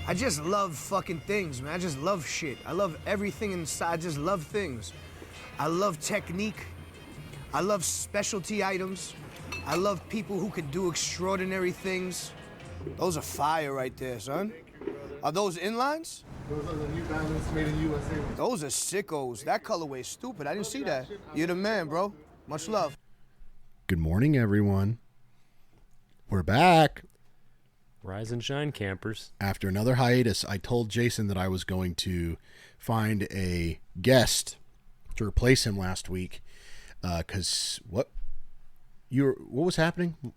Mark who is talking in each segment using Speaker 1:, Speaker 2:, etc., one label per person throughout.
Speaker 1: I just love fucking things, man. I just love shit. I love everything inside. I just love things. I love technique. I love specialty items. I love people who can do extraordinary things. Those are fire right there, son. Are those inlines?
Speaker 2: Those are the New Balance made in USA.
Speaker 1: Those are sickos. That colorway is stupid. I didn't see that. You're the man, bro. Much love.
Speaker 3: Good morning, everyone. We're back.
Speaker 4: Rise and shine, campers.
Speaker 3: After another hiatus, I told Jason that I was going to find a guest to replace him last week. Because what was happening?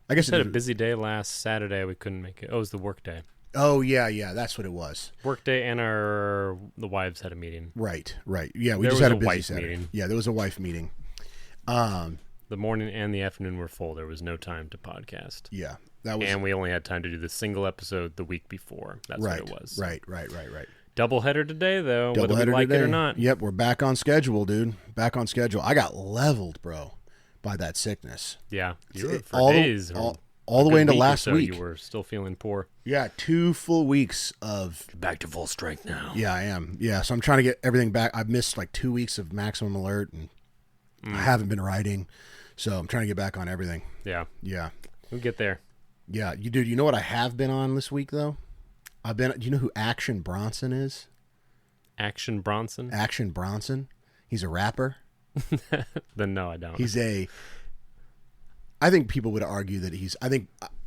Speaker 3: I guess
Speaker 4: We had a busy day last Saturday. We couldn't make it. Oh, it was the work day.
Speaker 3: Oh, yeah, that's what it was.
Speaker 4: Work day and the wives had a meeting.
Speaker 3: Right. Yeah, we
Speaker 4: There
Speaker 3: just
Speaker 4: was
Speaker 3: had a
Speaker 4: a
Speaker 3: busy
Speaker 4: wife
Speaker 3: Saturday.
Speaker 4: meeting.
Speaker 3: Yeah, there was a wife meeting.
Speaker 4: The morning and the afternoon were full. There was no time to podcast.
Speaker 3: Yeah, that was.
Speaker 4: And we only had time to do the single episode the week before. That's
Speaker 3: right,
Speaker 4: what it was.
Speaker 3: Right.
Speaker 4: Doubleheader today, though, whether we
Speaker 3: Doubleheader
Speaker 4: like
Speaker 3: today.
Speaker 4: it or not.
Speaker 3: Yep, we're back on schedule, dude. Back on schedule. I got leveled, bro, by that sickness.
Speaker 4: Yeah, you were for
Speaker 3: all the-
Speaker 4: days.
Speaker 3: all the way into
Speaker 4: week or
Speaker 3: last
Speaker 4: so,
Speaker 3: week.
Speaker 4: You were still feeling poor.
Speaker 3: Yeah, 2 full weeks of.
Speaker 4: Back to full strength now.
Speaker 3: Yeah, I am. Yeah, so I'm trying to get everything back. I've missed like 2 weeks of Maximum Alert, and I haven't been writing, so I'm trying to get back on everything.
Speaker 4: Yeah.
Speaker 3: Yeah,
Speaker 4: We'll get there.
Speaker 3: yeah. You know what I have been on this week though? Do you know who Action Bronson is?
Speaker 4: Action Bronson?
Speaker 3: Action Bronson. He's a rapper.
Speaker 4: Then no, I don't.
Speaker 3: I think people would argue that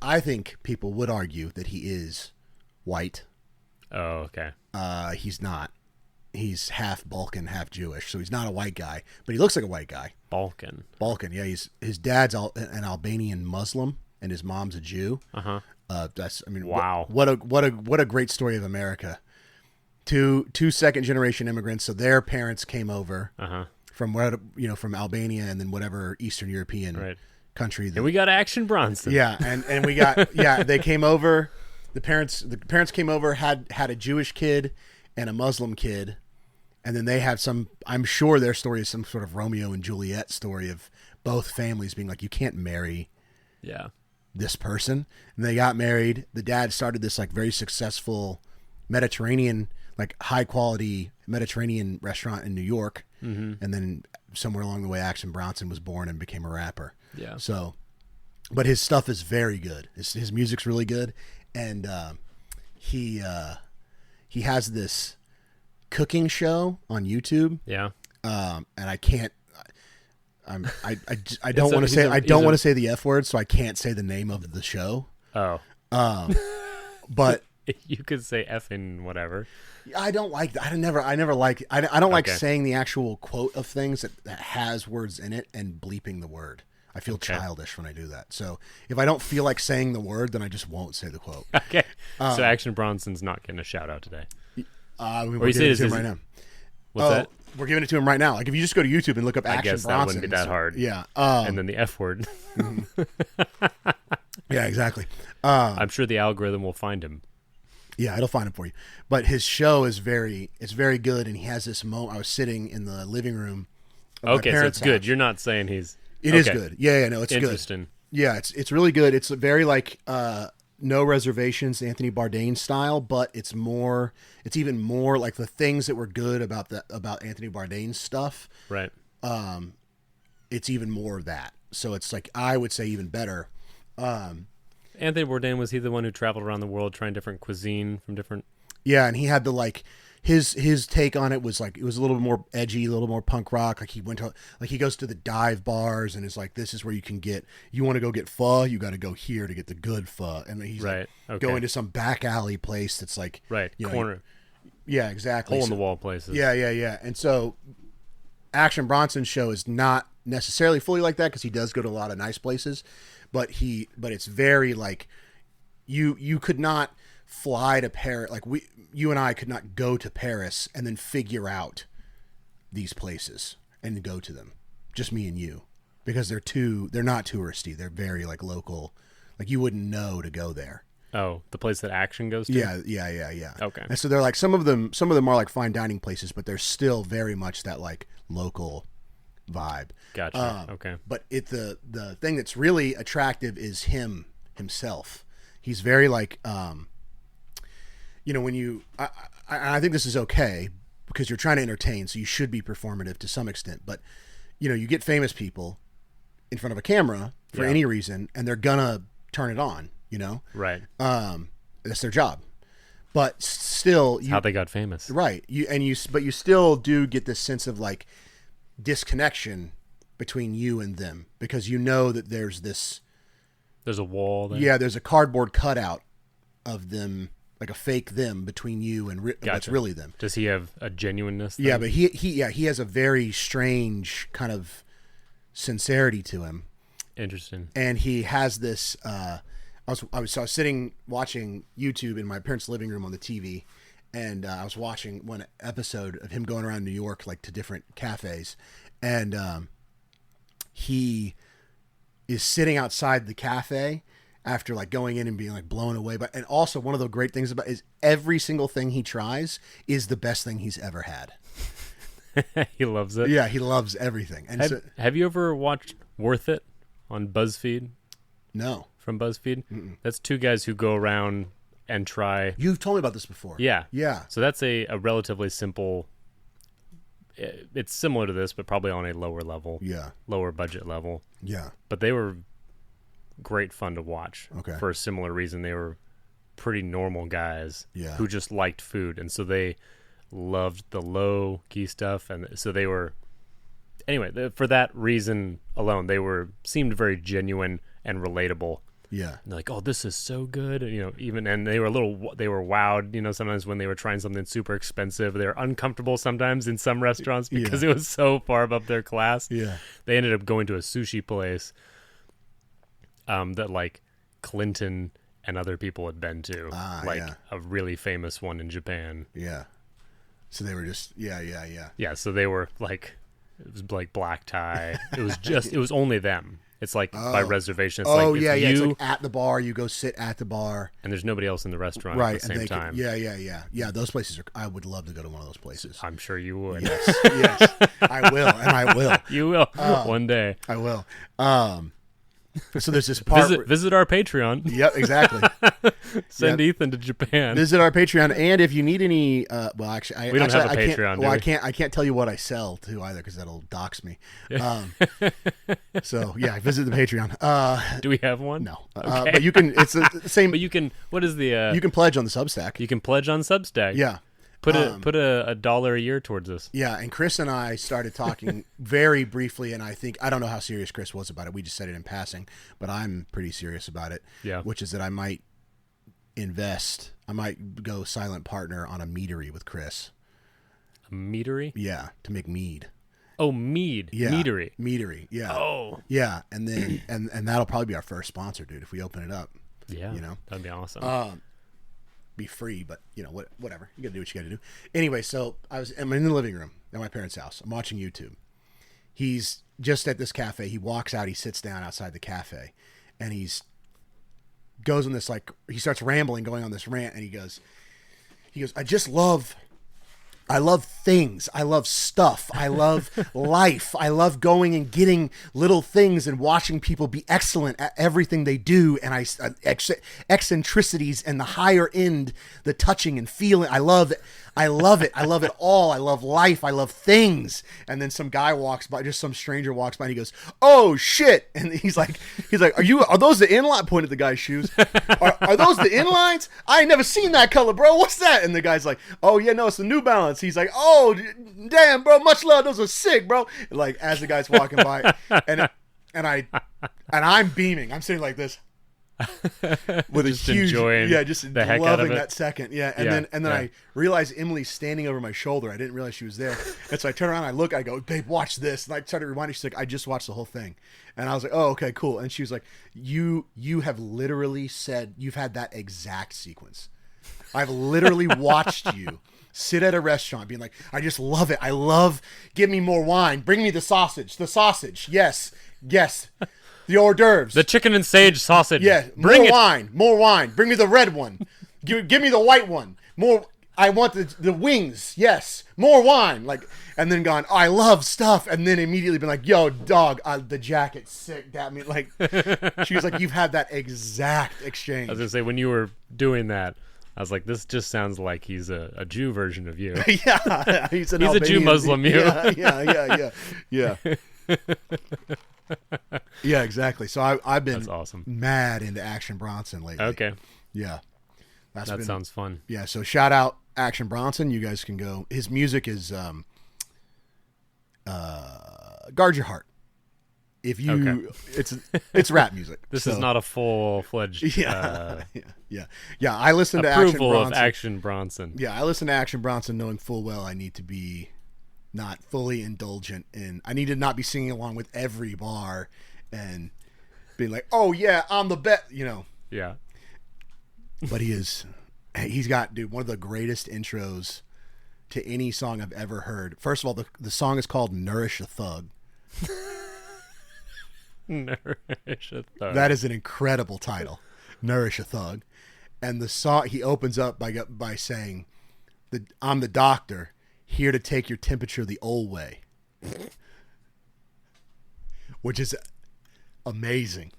Speaker 3: I think people would argue that he is white.
Speaker 4: Oh, okay.
Speaker 3: He's not. He's half Balkan, half Jewish, so he's not a white guy, but he looks like a white guy.
Speaker 4: Balkan.
Speaker 3: Yeah. His dad's an Albanian Muslim, and his mom's a Jew.
Speaker 4: Uh-huh.
Speaker 3: Wow. What a great story of America. Two second generation immigrants. So their parents came over from Albania and then whatever Eastern European country.
Speaker 4: And we got Action Bronson.
Speaker 3: Yeah, and we got they came over. The parents came over, had a Jewish kid and a Muslim kid, and then they have I'm sure their story is some sort of Romeo and Juliet story of both families being like, you can't marry this person. And they got married. The dad started this like very successful Mediterranean, like high quality Mediterranean restaurant in New York. Mm-hmm. And then somewhere along the way, Action Bronson was born and became a rapper.
Speaker 4: Yeah.
Speaker 3: So, but his stuff is very good. His music's really good. And he has this cooking show on YouTube.
Speaker 4: Yeah.
Speaker 3: And I can't. I don't want to say the F word, so I can't say the name of the show.
Speaker 4: Oh.
Speaker 3: But
Speaker 4: you could say effing whatever.
Speaker 3: I don't like that. I never like. I don't like saying the actual quote of things that has words in it and bleeping the word. I feel childish when I do that. So if I don't feel like saying the word, then I just won't say the quote.
Speaker 4: Okay. So Action Bronson's not getting a shout out today.
Speaker 3: We're giving it to him right now.
Speaker 4: What's that?
Speaker 3: We're giving it to him right now. Like if you just go to YouTube and look up Action Bronson.
Speaker 4: I guess that wouldn't be that hard.
Speaker 3: Yeah.
Speaker 4: And then the F word.
Speaker 3: Yeah, exactly.
Speaker 4: I'm sure the algorithm will find him.
Speaker 3: Yeah, it'll find him for you. But his show is very good, and he has this moment. I was sitting in the living room.
Speaker 4: Okay, so it's good. You're not saying he's.
Speaker 3: It is good. Yeah, no, it's
Speaker 4: interesting.
Speaker 3: Good. Yeah, it's really good. It's very like No Reservations, Anthony Bourdain style, but it's even more like the things that were good about Anthony Bourdain's stuff.
Speaker 4: Right.
Speaker 3: It's even more of that. So it's like I would say even better.
Speaker 4: Anthony Bourdain, was he the one who traveled around the world trying different cuisine from different?
Speaker 3: Yeah, and he had the like his take on it was like it was a little bit more edgy, a little more punk rock. Like he goes to the dive bars and is like, this is where you want to go get pho, you got to go here to get the good pho. And he's going to some back alley place that's like
Speaker 4: corner.
Speaker 3: Yeah, exactly.
Speaker 4: Hole in the wall places.
Speaker 3: Yeah. And so Action Bronson's show is not necessarily fully like that because he does go to a lot of nice places, but it's very like you could not fly to Paris. Like you and I could not go to Paris and then figure out these places and go to them. Just me and you, because they're not touristy. They're very like local. Like you wouldn't know to go there.
Speaker 4: Oh, the place that Action goes to?
Speaker 3: Yeah.
Speaker 4: Okay.
Speaker 3: And so they're like some of them are like fine dining places, but they're still very much that like local vibe.
Speaker 4: Gotcha. Okay.
Speaker 3: But the thing that's really attractive is himself. He's very like when I think this is okay because you're trying to entertain, so you should be performative to some extent. But you get famous people in front of a camera for any reason, and they're gonna turn it on.
Speaker 4: Right.
Speaker 3: That's their job. But still,
Speaker 4: How they got famous.
Speaker 3: right? But you still do get this sense of like disconnection between you and them because that
Speaker 4: There's a wall there.
Speaker 3: Yeah, there's a cardboard cutout of them, like a fake them between you and what's really them.
Speaker 4: Does he have a genuineness?
Speaker 3: Yeah, but he has a very strange kind of sincerity to him.
Speaker 4: Interesting.
Speaker 3: And he has this. I was sitting watching YouTube in my parents' living room on the TV, and I was watching one episode of him going around New York, like to different cafes, and he is sitting outside the cafe after like going in and being like blown away. And also one of the great things about is every single thing he tries is the best thing he's ever had.
Speaker 4: He loves it.
Speaker 3: Yeah, he loves everything. And
Speaker 4: have you ever watched Worth It on BuzzFeed?
Speaker 3: No.
Speaker 4: From BuzzFeed? Mm-mm. That's two guys who go around and try.
Speaker 3: You've told me about this before.
Speaker 4: Yeah.
Speaker 3: Yeah.
Speaker 4: So that's a relatively simple. It's similar to this, but probably on a lower level.
Speaker 3: Yeah.
Speaker 4: Lower budget level.
Speaker 3: Yeah.
Speaker 4: But they were great fun to watch.
Speaker 3: Okay.
Speaker 4: For a similar reason. They were pretty normal guys.
Speaker 3: Yeah.
Speaker 4: Who just liked food. And so they loved the low key stuff. And so they were. Anyway, for that reason alone, they seemed very genuine and relatable.
Speaker 3: Yeah.
Speaker 4: And they're like, oh, this is so good. And, and they were wowed, sometimes when they were trying something super expensive. They were uncomfortable sometimes in some restaurants because it was so far above their class.
Speaker 3: Yeah.
Speaker 4: They ended up going to a sushi place that like Clinton and other people had been to. A really famous one in Japan.
Speaker 3: Yeah. So they were just, yeah.
Speaker 4: Yeah, so they were like, it was like black tie. It was only them. It's like by reservation. It's
Speaker 3: It's like at the bar. You go sit at the bar,
Speaker 4: and there's nobody else in the restaurant
Speaker 3: right?
Speaker 4: at the same time.
Speaker 3: Yeah. Those places I would love to go to one of those places.
Speaker 4: I'm sure you would.
Speaker 3: Yes, I will, and I will.
Speaker 4: You will one day.
Speaker 3: I will. So there's this part.
Speaker 4: Visit our Patreon.
Speaker 3: Yep, exactly.
Speaker 4: Send Ethan to Japan.
Speaker 3: Visit our Patreon, and if you need any, we
Speaker 4: don't have a Patreon.
Speaker 3: Well, I can't tell you what I sell to either because that'll dox me. So yeah, visit the Patreon.
Speaker 4: Do we have one?
Speaker 3: No,
Speaker 4: okay.
Speaker 3: But you can. It's the same.
Speaker 4: But you can. What is the?
Speaker 3: You can pledge on the Substack.
Speaker 4: You can pledge on Substack.
Speaker 3: Yeah.
Speaker 4: Put a $1 a year towards this.
Speaker 3: Yeah, and Chris and I started talking very briefly, and I don't know how serious Chris was about it. We just said it in passing, but I'm pretty serious about it.
Speaker 4: Yeah.
Speaker 3: Which is that I might invest. I might go silent partner on a meadery with Chris.
Speaker 4: A meadery?
Speaker 3: Yeah, to make mead.
Speaker 4: Oh, mead.
Speaker 3: Yeah.
Speaker 4: Meadery.
Speaker 3: Yeah.
Speaker 4: Oh.
Speaker 3: Yeah, and then and that'll probably be our first sponsor, dude, if we open it up.
Speaker 4: Yeah. That'd be awesome.
Speaker 3: Be free, but whatever, you gotta do what you gotta do. Anyway, so I'm in the living room at my parents' house. I'm watching YouTube. He's just at this cafe. He walks out, he sits down outside the cafe, and goes on this, like, he starts rambling, going on this rant, and he goes I love things. I love stuff. I love life. I love going and getting little things and watching people be excellent at everything they do. And eccentricities and the higher end, the touching and feeling. I love it. I love it. I love it all. I love life. I love things. And then some guy walks by, just some stranger walks by, and he goes, "Oh shit!" And he's like, "Are those the inline?" Pointed at the guy's shoes. Are those the inlines? I ain't never seen that color, bro. What's that? And the guy's like, "Oh yeah, no, it's the New Balance." He's like, "Oh damn, bro, much love. Those are sick, bro." And like as the guy's walking by, and I'm beaming. I'm sitting like this. With
Speaker 4: just
Speaker 3: a huge,
Speaker 4: enjoying
Speaker 3: just
Speaker 4: the heck out of
Speaker 3: loving
Speaker 4: it.
Speaker 3: that second, and then I realized Emily's standing over my shoulder. I didn't realize she was there, and so I turn around, I look, I go, "Babe, watch this," and I started reminding. She's like, "I just watched the whole thing," and I was like, "Oh, okay, cool." And she was like, "You have literally said you've had that exact sequence. I've literally watched you." Sit at a restaurant being like, "I just love it. I love, give me more wine. Bring me the sausage. Yes. The hors d'oeuvres.
Speaker 4: The chicken and sage sausage.
Speaker 3: Yeah.
Speaker 4: Bring
Speaker 3: more wine. Bring me the red one. Give me the white one. More. I want the wings. Yes. More wine." Like, and then gone, "Oh, I love stuff." And then immediately been like, "Yo, dog, the jacket's sick." That mean, like, she was like, "You've had that exact exchange."
Speaker 4: I was gonna say, when you were doing that, I was like, this just sounds like he's a Jew version of you.
Speaker 3: Yeah, he's
Speaker 4: He's a Jew Muslim. You.
Speaker 3: Yeah. Yeah, exactly. So I've been
Speaker 4: That's awesome.
Speaker 3: mad into Action Bronson lately.
Speaker 4: Okay,
Speaker 3: Yeah.
Speaker 4: that
Speaker 3: been-
Speaker 4: sounds fun.
Speaker 3: Yeah, so shout out Action Bronson. You guys can go. His music is guard your heart. If you it's rap music.
Speaker 4: This
Speaker 3: So,
Speaker 4: is not a full-fledged
Speaker 3: yeah. I listen to Action
Speaker 4: approval of
Speaker 3: Bronson.
Speaker 4: Action Bronson.
Speaker 3: Yeah, I listen to Action Bronson knowing full well I need to be not fully indulgent in. I need to not be singing along with every bar and being like, "Oh yeah, I'm the best,"
Speaker 4: Yeah.
Speaker 3: But he's got, dude, one of the greatest intros to any song I've ever heard. First of all, the song is called "Nourish a Thug."
Speaker 4: Nourish a thug.
Speaker 3: That is an incredible title, "Nourish a Thug," and the song he opens up by saying, "I'm the doctor here to take your temperature the old way," which is amazing.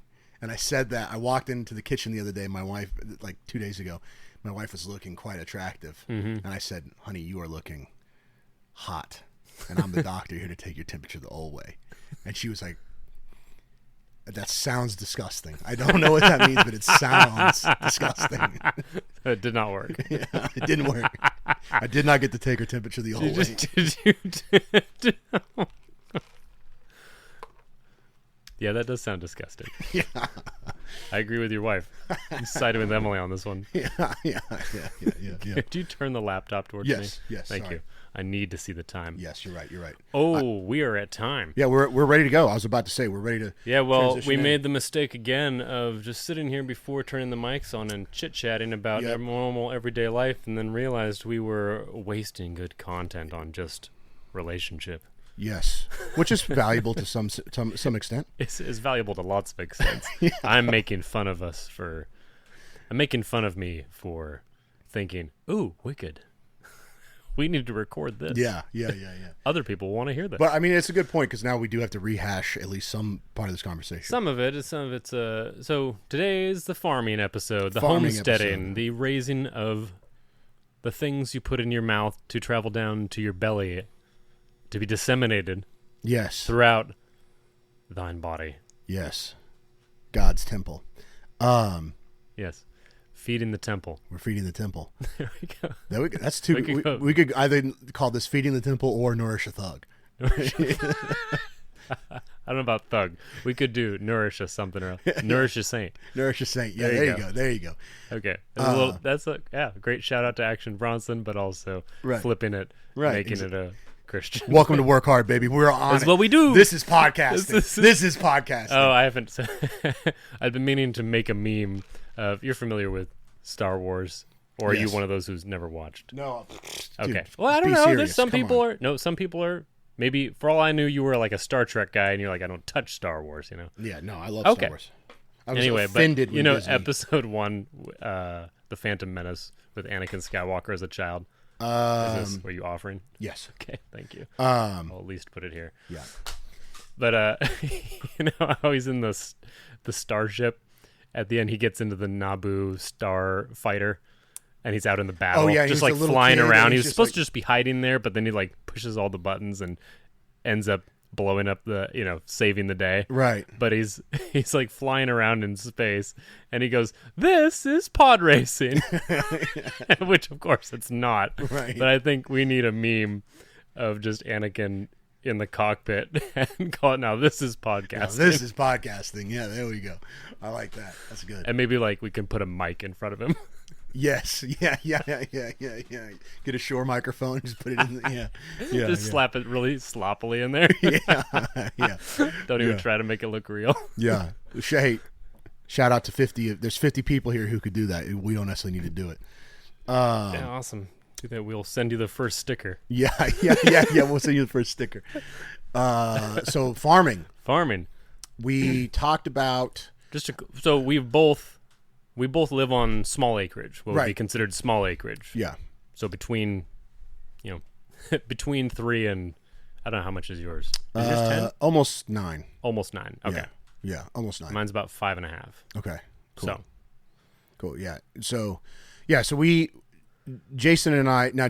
Speaker 3: And I said that I walked into the kitchen the other day. My wife, like 2 days ago, my wife was looking quite attractive, and I said, "Honey, you are looking hot, and I'm the doctor here to take your temperature the old way," and she was like, "That sounds disgusting. I don't know what that means, but it sounds disgusting."
Speaker 4: It did not work.
Speaker 3: Yeah, it didn't work. I did not get to take her temperature the old way.
Speaker 4: Yeah, that does sound disgusting.
Speaker 3: Yeah,
Speaker 4: I agree with your wife. I'm siding with Emily on this one.
Speaker 3: yeah.
Speaker 4: Could you turn the laptop towards me?
Speaker 3: Yes,
Speaker 4: Thank
Speaker 3: sorry.
Speaker 4: you. I need to see the time.
Speaker 3: Yes, you're right.
Speaker 4: Oh, we are at time.
Speaker 3: Yeah, we're ready to go. I was about to say we're ready to.
Speaker 4: Yeah, well,
Speaker 3: transition
Speaker 4: we
Speaker 3: in.
Speaker 4: made the mistake again of just sitting here before turning the mics on and chit-chatting about
Speaker 3: Yep.
Speaker 4: normal everyday life, and then realized we were wasting good content on just relationship.
Speaker 3: Yes, which is valuable to some extent.
Speaker 4: It's valuable to lots of extents. I'm making fun of me for thinking, ooh, wicked. We need to record this.
Speaker 3: Yeah.
Speaker 4: Other people want to hear this.
Speaker 3: But I mean, it's a good point because now we do have to rehash at least some part of this conversation.
Speaker 4: Some of it's so today is the farming episode, the
Speaker 3: Farming
Speaker 4: homesteading,
Speaker 3: episode.
Speaker 4: the raising of the things you put in your mouth to travel down to your belly to be disseminated
Speaker 3: Yes,
Speaker 4: throughout thine body.
Speaker 3: yes, God's temple.
Speaker 4: Yes. Feeding the temple.
Speaker 3: We're feeding the temple.
Speaker 4: There we go.
Speaker 3: That's two.
Speaker 4: We could go.
Speaker 3: We could either call this feeding the temple or nourish a thug.
Speaker 4: I don't know about thug. We could do nourish a something or nourish a saint.
Speaker 3: Nourish a saint. Yeah,
Speaker 4: There
Speaker 3: there
Speaker 4: you
Speaker 3: you
Speaker 4: go.
Speaker 3: go. There you go.
Speaker 4: Okay. That's a great shout out to Action Bronson, but also
Speaker 3: Right.
Speaker 4: flipping it,
Speaker 3: Right,
Speaker 4: making it a Christian.
Speaker 3: Welcome to Work Hard, baby. We're on.
Speaker 4: That's
Speaker 3: it.
Speaker 4: what we do.
Speaker 3: This is podcasting. This is podcasting.
Speaker 4: Oh, I haven't. I've been meaning to make a meme of. You're familiar with Star Wars, or are you
Speaker 3: Yes.
Speaker 4: one of those who's never watched?
Speaker 3: No.
Speaker 4: Okay.
Speaker 3: Dude,
Speaker 4: Well, I don't
Speaker 3: be
Speaker 4: know.
Speaker 3: serious.
Speaker 4: There's some
Speaker 3: Come
Speaker 4: people
Speaker 3: on.
Speaker 4: are. No, some people are. Maybe for all I knew, you were like a Star Trek guy, and you're like, I don't touch Star Wars. You know.
Speaker 3: Yeah, no, I love
Speaker 4: Okay.
Speaker 3: Star Wars. I was
Speaker 4: Anyway,
Speaker 3: offended
Speaker 4: but
Speaker 3: when Disney-
Speaker 4: Episode 1, The Phantom Menace with Anakin Skywalker as a child. Is this, were you offering?
Speaker 3: Yes.
Speaker 4: Okay, thank you.
Speaker 3: Um.
Speaker 4: I'll at least put it here.
Speaker 3: Yeah.
Speaker 4: But how he's in the starship. At the end, he gets into the Naboo Starfighter, and he's out in the battle,
Speaker 3: Oh, yeah,
Speaker 4: just
Speaker 3: he's
Speaker 4: like
Speaker 3: a little
Speaker 4: flying
Speaker 3: kid,
Speaker 4: around.
Speaker 3: and
Speaker 4: He
Speaker 3: he's
Speaker 4: was
Speaker 3: just
Speaker 4: supposed
Speaker 3: like-
Speaker 4: to just be hiding there, but then he like pushes all the buttons and ends up blowing up saving the day.
Speaker 3: Right.
Speaker 4: But he's like flying around in space, and he goes, "This is pod racing," which of course it's not.
Speaker 3: Right.
Speaker 4: But I think we need a meme of just Anakin in the cockpit and call it now. This is
Speaker 3: Now,
Speaker 4: podcasting.
Speaker 3: this is podcasting. Yeah, there we go. I like that. That's good.
Speaker 4: And maybe like we can put a mic in front of him.
Speaker 3: Yes. Yeah. Get a Shure microphone and just put it in. Yeah.
Speaker 4: Just slap it really sloppily in there.
Speaker 3: Yeah.
Speaker 4: Don't even
Speaker 3: Yeah.
Speaker 4: try to make it look real.
Speaker 3: Yeah. Hey, shout out to 50. There's 50 people here who could do that. We don't necessarily need to do it.
Speaker 4: Yeah, awesome. Do that. We'll send you the first sticker.
Speaker 3: Yeah. We'll send you the first sticker. So farming. We talked about.
Speaker 4: So we both live on small acreage. What would be
Speaker 3: Right.
Speaker 4: considered small acreage.
Speaker 3: Yeah.
Speaker 4: So between 3 and I don't know how much is yours. Is yours 10?
Speaker 3: Almost 9.
Speaker 4: Almost 9. Okay.
Speaker 3: Yeah. Almost 9.
Speaker 4: Mine's about 5.5.
Speaker 3: Okay. Cool.
Speaker 4: So
Speaker 3: Cool. Yeah. So, Yeah, so Jason and I, now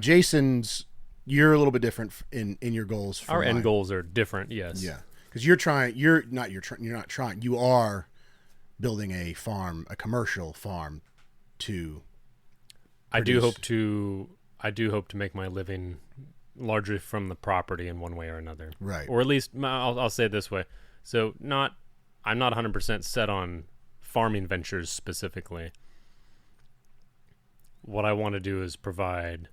Speaker 3: you're a little bit different in your goals. From
Speaker 4: Our end
Speaker 3: mine.
Speaker 4: goals are different, yes.
Speaker 3: Yeah, because you're not trying. You are building a commercial farm to.
Speaker 4: I do
Speaker 3: produce.
Speaker 4: hope to make my living largely from the property in one way or another.
Speaker 3: Right.
Speaker 4: Or at least I'll say it this way. So I'm not 100% set on farming ventures specifically. What I want to do is provide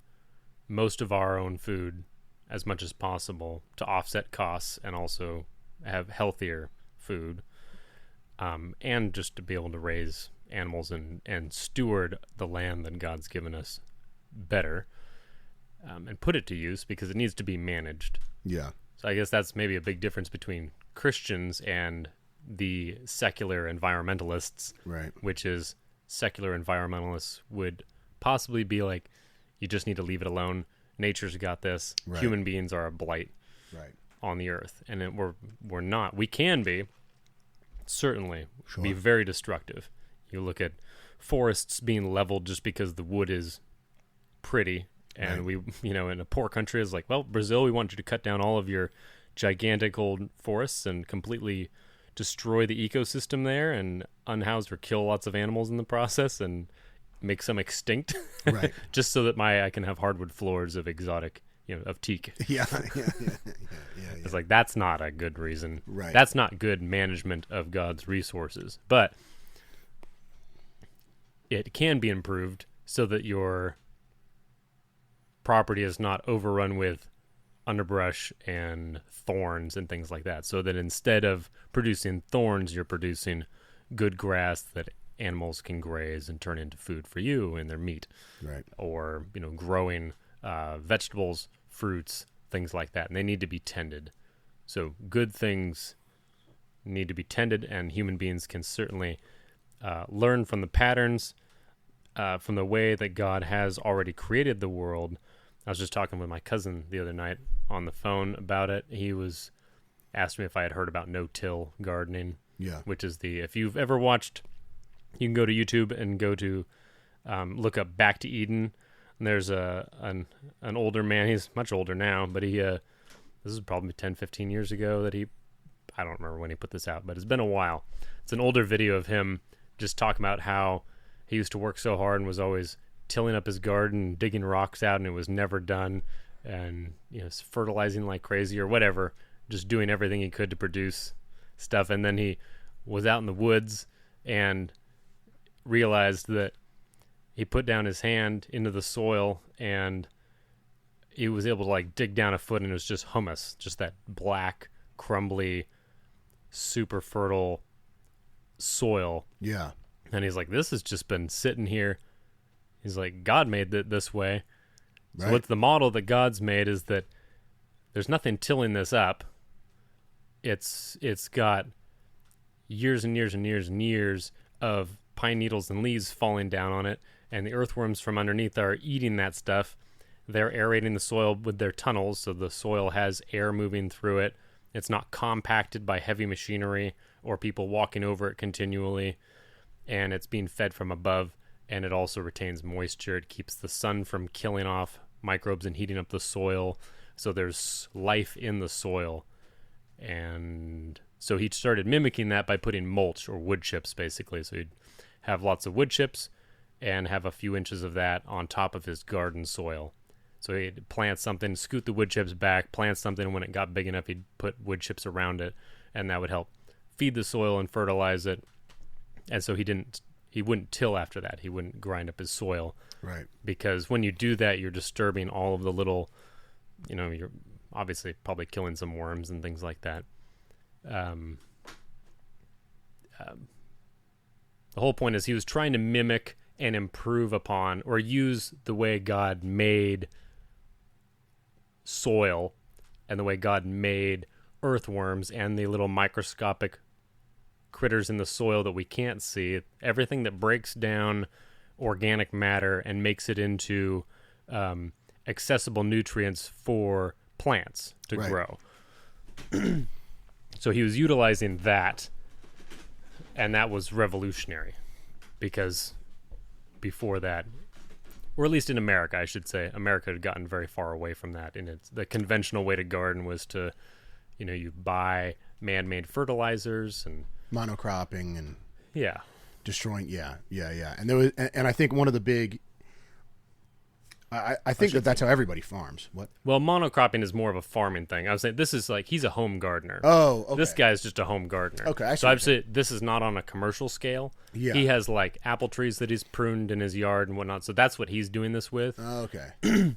Speaker 4: most of our own food as much as possible to offset costs and also have healthier food, and just to be able to raise animals and steward the land that God's given us better, and put it to use because it needs to be managed.
Speaker 3: Yeah.
Speaker 4: So I guess that's maybe a big difference between Christians and the secular environmentalists,
Speaker 3: Right.
Speaker 4: which is secular environmentalists would possibly be like, you just need to leave it alone. Nature's got this.
Speaker 3: Right.
Speaker 4: Human beings are a blight
Speaker 3: Right.
Speaker 4: on the earth, and we're not. We can be, certainly,
Speaker 3: Sure.
Speaker 4: be very destructive. You look at forests being leveled just because the wood is pretty, and
Speaker 3: Right.
Speaker 4: we, in a poor country is like, well, Brazil, we want you to cut down all of your gigantic old forests and completely destroy the ecosystem there and unhouse or kill lots of animals in the process and make some extinct,
Speaker 3: Right.
Speaker 4: just so that I can have hardwood floors of exotic, of teak.
Speaker 3: Yeah. Yeah.
Speaker 4: It's like, that's not a good reason.
Speaker 3: Right.
Speaker 4: That's not good management of God's resources. But it can be improved so that your property is not overrun with underbrush and thorns and things like that. So that instead of producing thorns, you're producing good grass that animals can graze and turn into food for you and their meat.
Speaker 3: Right.
Speaker 4: Or, growing vegetables, fruits, things like that. And they need to be tended. So good things need to be tended, and human beings can certainly learn from the patterns, from the way that God has already created the world. I was just talking with my cousin the other night on the phone about it. He asked me if I had heard about no-till gardening.
Speaker 3: Yeah.
Speaker 4: Which is if you've ever watched, you can go to YouTube and go to look up Back to Eden. And there's an older man. He's much older now, but this is probably 10, 15 years ago that I don't remember when he put this out, but it's been a while. It's an older video of him just talking about how he used to work so hard and was always tilling up his garden, digging rocks out, and it was never done, and fertilizing like crazy or whatever, just doing everything he could to produce stuff. And then he was out in the woods and realized that he put down his hand into the soil and he was able to dig down a foot, and it was just humus, just that black, crumbly, super fertile soil.
Speaker 3: Yeah.
Speaker 4: And he's like, this has just been sitting here. He's like, God made it this way.
Speaker 3: Right.
Speaker 4: So what's the model that God's made is that there's nothing tilling this up. It's got years and years and years and years of pine needles and leaves falling down on it, and the earthworms from underneath are eating that stuff. They're aerating the soil with their tunnels, so the soil has air moving through it. It's not compacted by heavy machinery or people walking over it continually, and it's being fed from above, and it also retains moisture. It keeps the sun from killing off microbes and heating up the soil, so there's life in the soil. And so he started mimicking that by putting mulch or wood chips, basically. So he'd have lots of wood chips and have a few inches of that on top of his garden soil. So he'd plant something, scoot the wood chips back, plant something, and when it got big enough, he'd put wood chips around it, and that would help feed the soil and fertilize it. And so he wouldn't till after that. He wouldn't grind up his soil.
Speaker 3: Right.
Speaker 4: Because when you do that, you're disturbing all of the little, you're obviously probably killing some worms and things like that. The whole point is he was trying to mimic and improve upon or use the way God made soil and the way God made earthworms and the little microscopic critters in the soil that we can't see. Everything that breaks down organic matter and makes it into accessible nutrients for plants to
Speaker 3: Right.
Speaker 4: grow. So he was utilizing that, and that was revolutionary because before that or at least in America, I should say, America had gotten very far away from that. And the conventional way to garden was to, you buy man-made fertilizers and
Speaker 3: monocropping and
Speaker 4: yeah,
Speaker 3: destroying. Yeah. And there was, and I think one of the big. I think that's how everybody farms. What?
Speaker 4: Well, monocropping is more of a farming thing. I was saying this is like he's a home gardener.
Speaker 3: Oh, okay.
Speaker 4: This guy's just a home gardener.
Speaker 3: Okay, I see
Speaker 4: so
Speaker 3: what
Speaker 4: I'd say this is not on a commercial scale.
Speaker 3: Yeah.
Speaker 4: He has like apple trees that he's pruned in his yard and whatnot. So that's what he's doing this with.
Speaker 3: Okay.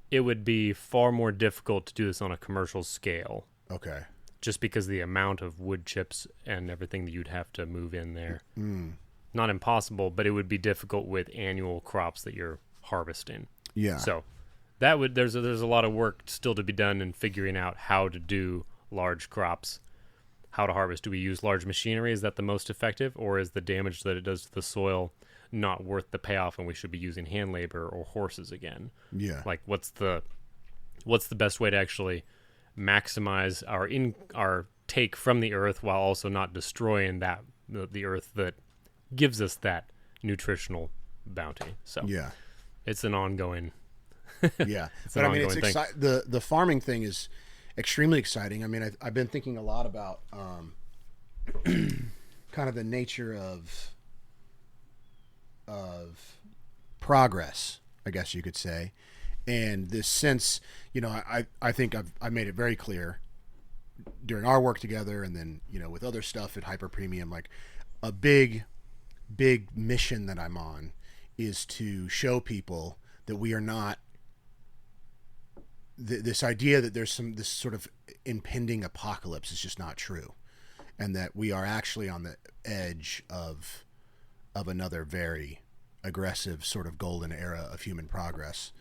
Speaker 4: It would be far more difficult to do this on a commercial scale.
Speaker 3: Okay.
Speaker 4: Just because of the amount of wood chips and everything that you'd have to move in there. Not impossible, but it would be difficult with annual crops that you're harvesting.
Speaker 3: Yeah.
Speaker 4: So that would there's a lot of work still to be done in figuring out how to do large crops, how to harvest. Do we use large machinery? Is that the most effective, or is the damage that it does to the soil not worth the payoff, and we should be using hand labor or horses again?
Speaker 3: Yeah.
Speaker 4: Like what's the best way to actually maximize our take from the earth while also not destroying the earth that gives us that nutritional bounty? So
Speaker 3: Yeah.
Speaker 4: it's an ongoing.
Speaker 3: Yeah,
Speaker 4: It's
Speaker 3: but
Speaker 4: an
Speaker 3: I mean, it's
Speaker 4: ongoing thing.
Speaker 3: the farming thing is extremely exciting. I mean, I've been thinking a lot about kind of the nature of progress, I guess you could say, and this sense. I think I made it very clear during our work together, and then with other stuff at Hyper Premium, like a big mission that I'm on is to show people that we are not this idea that there's this sort of impending apocalypse is just not true, and that we are actually on the edge of another very aggressive sort of golden era of human progress,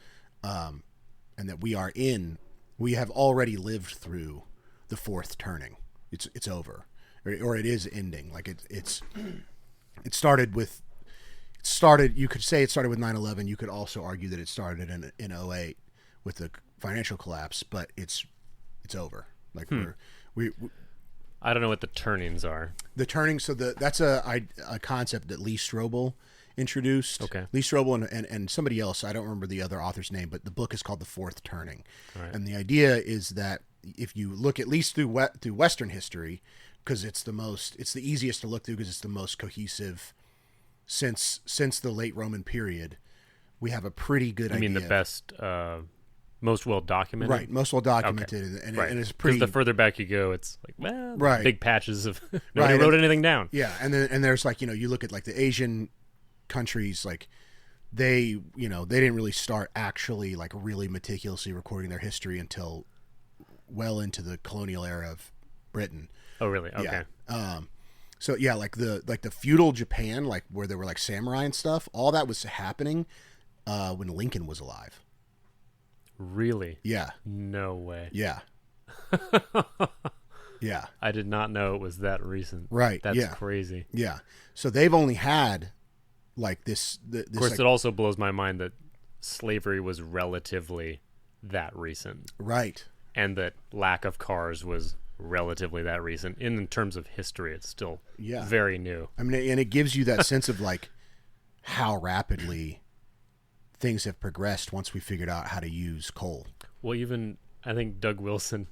Speaker 3: and that we have already lived through the fourth turning. It's over, or it is ending. Like it started. You could say it started with 9/11. You could also argue that it started in 08 with the financial collapse, but it's over. Like we
Speaker 4: I don't know what the turnings are.
Speaker 3: the turning. So that's a concept that Lee Strobel introduced.
Speaker 4: Okay.
Speaker 3: Lee Strobel and somebody else. I don't remember the other author's name, but the book is called The Fourth Turning.
Speaker 4: Right.
Speaker 3: And the idea is that if you look at least through Western history, because it's the easiest to look through because it's the most cohesive. Since the late Roman period, we have a pretty good idea.
Speaker 4: I mean, the best, most well documented.
Speaker 3: Right, most well documented,
Speaker 4: Okay.
Speaker 3: and,
Speaker 4: Right.
Speaker 3: and it's pretty.
Speaker 4: Because the further back you go, it's like
Speaker 3: Right.
Speaker 4: big patches of nobody
Speaker 3: Right,
Speaker 4: wrote anything down.
Speaker 3: Yeah, and there's like you look at like the Asian countries, like they didn't really start actually like really meticulously recording their history until well into the colonial era of Britain.
Speaker 4: Oh, really? Okay.
Speaker 3: Yeah. So yeah, like the feudal Japan, like where there were like samurai and stuff, all that was happening when Lincoln was alive.
Speaker 4: Really?
Speaker 3: Yeah.
Speaker 4: No way.
Speaker 3: Yeah. Yeah.
Speaker 4: I did not know it was that recent.
Speaker 3: Right.
Speaker 4: That's
Speaker 3: yeah.
Speaker 4: crazy.
Speaker 3: Yeah. So they've only had like this.
Speaker 4: Of course, it also blows my mind that slavery was relatively that recent,
Speaker 3: right.
Speaker 4: and that lack of cars was relatively that recent. In terms of history, it's still very new.
Speaker 3: I mean, and it gives you that sense of like how rapidly things have progressed once we figured out how to use coal.
Speaker 4: Well, even I think Doug Wilson